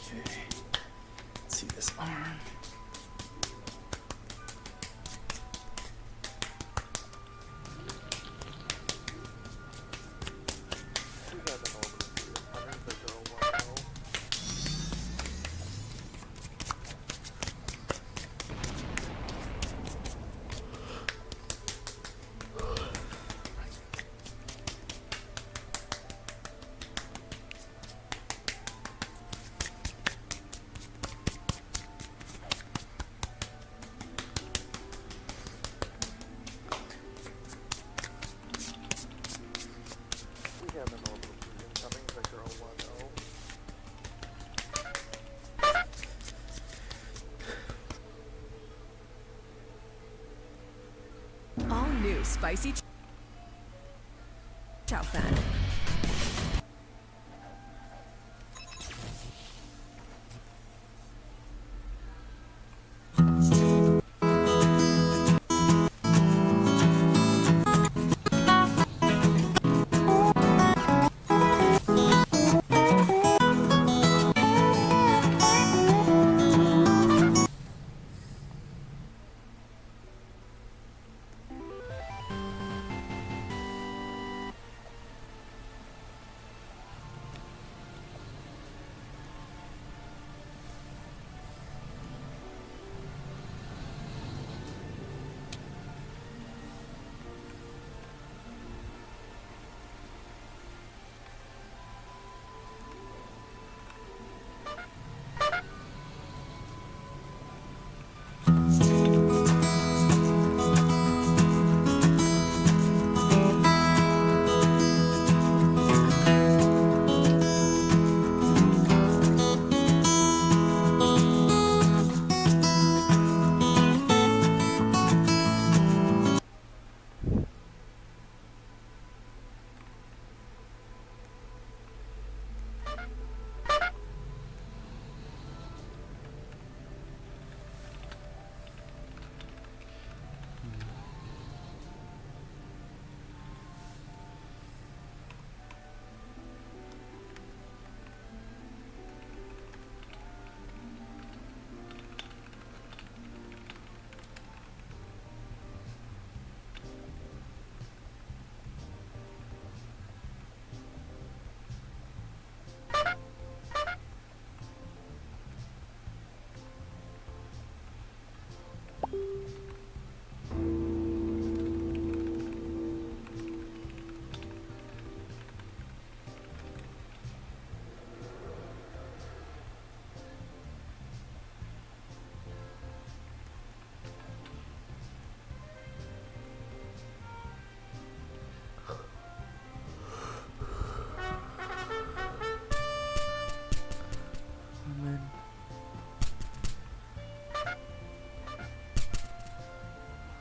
Okay. Let's see this arm. All new spicy chow fan.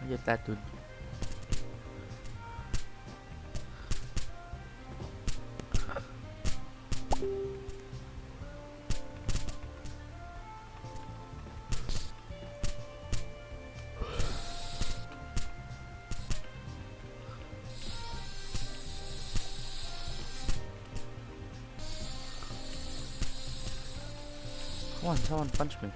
Get that, dude. Come on, someone punch me.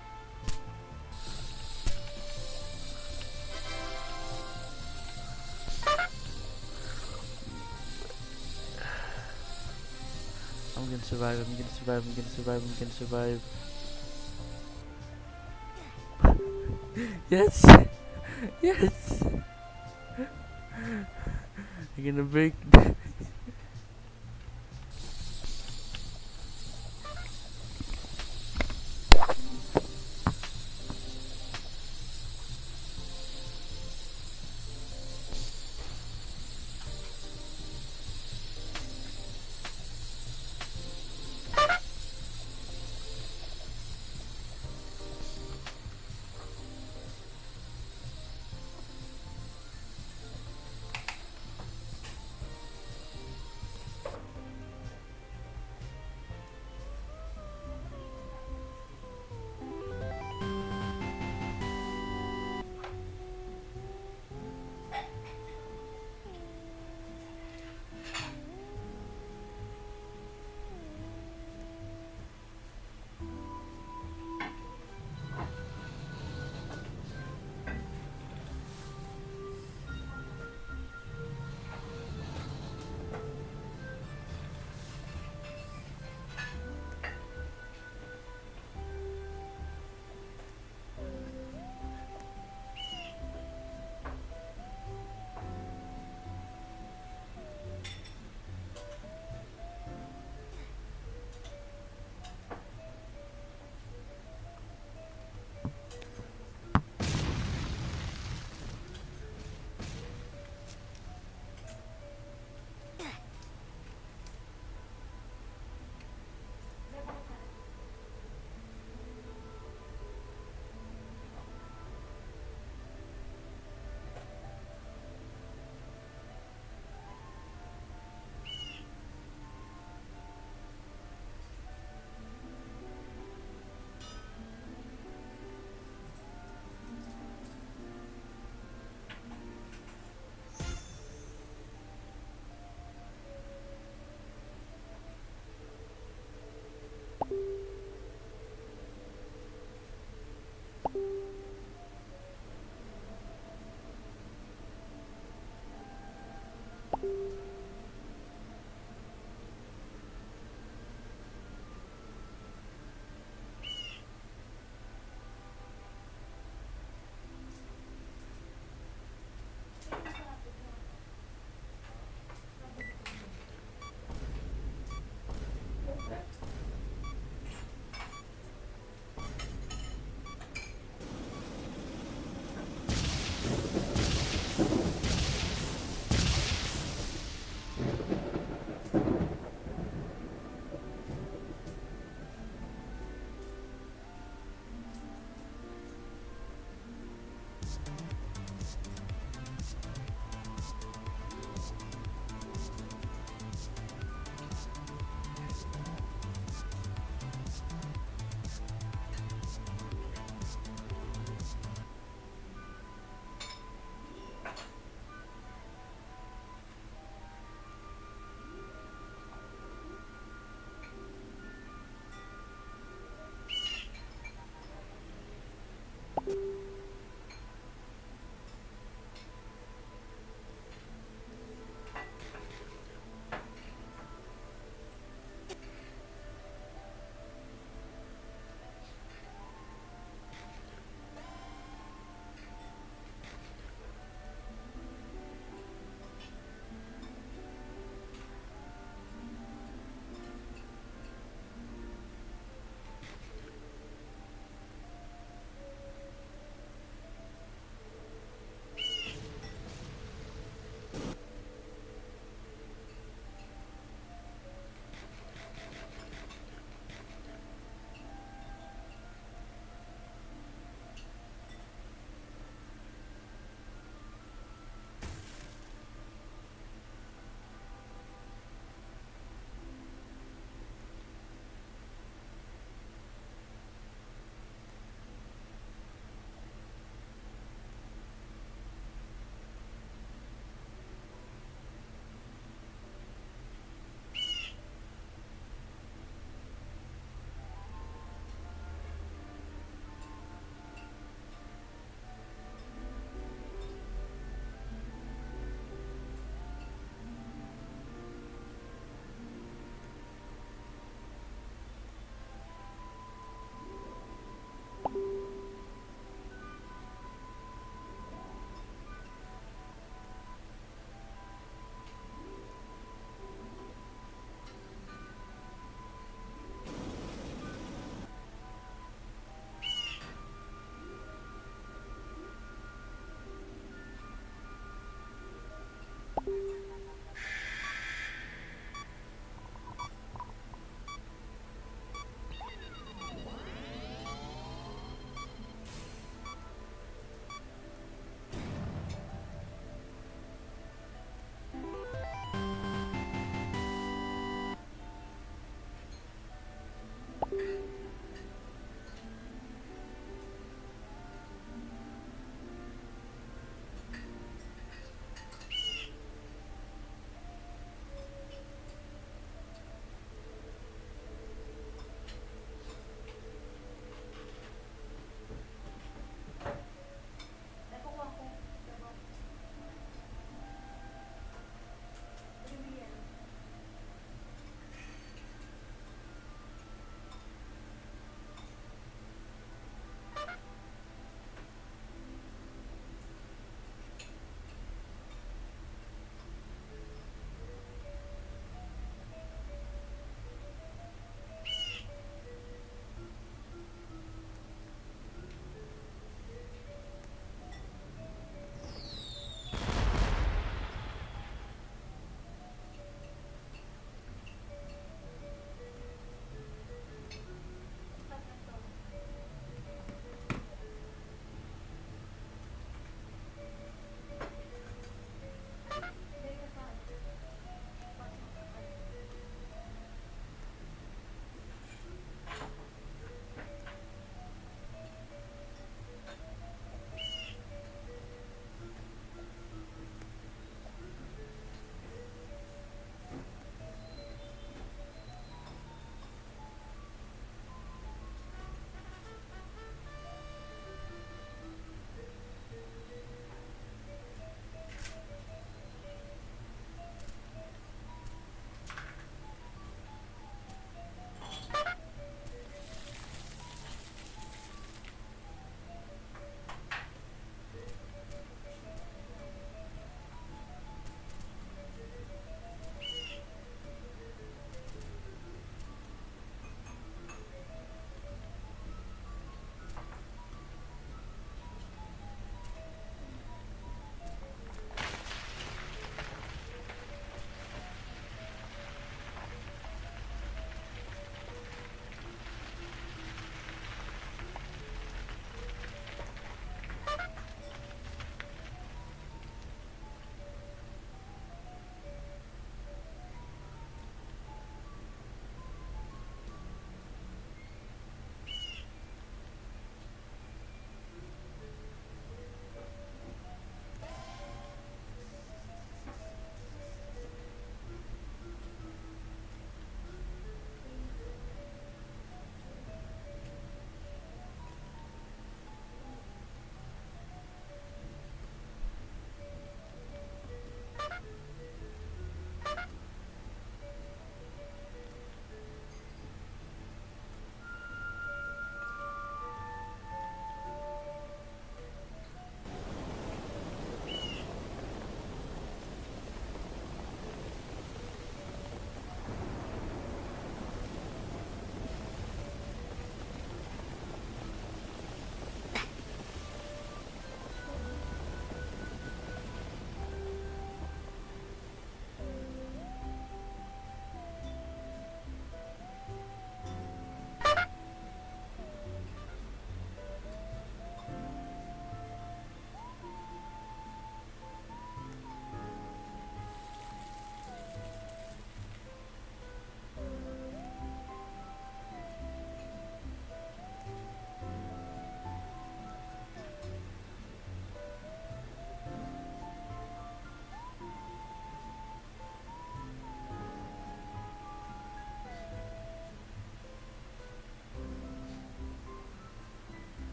I'm gonna survive, I'm gonna survive, I'm gonna survive, I'm gonna survive. Yes! Yes! I'm gonna break.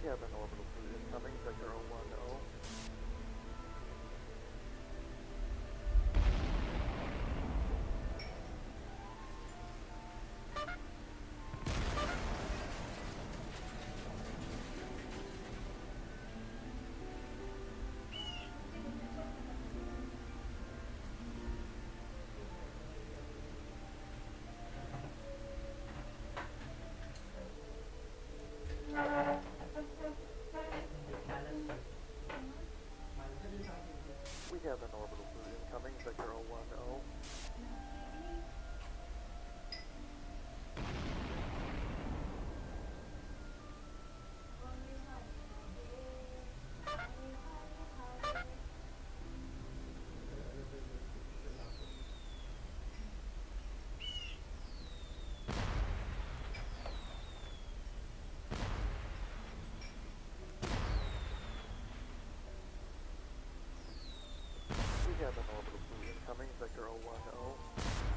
have an orbital fleet incoming, sector 010. We have an orbital fleet incoming, sector 010. We have an orbital fleet incoming, sector 010.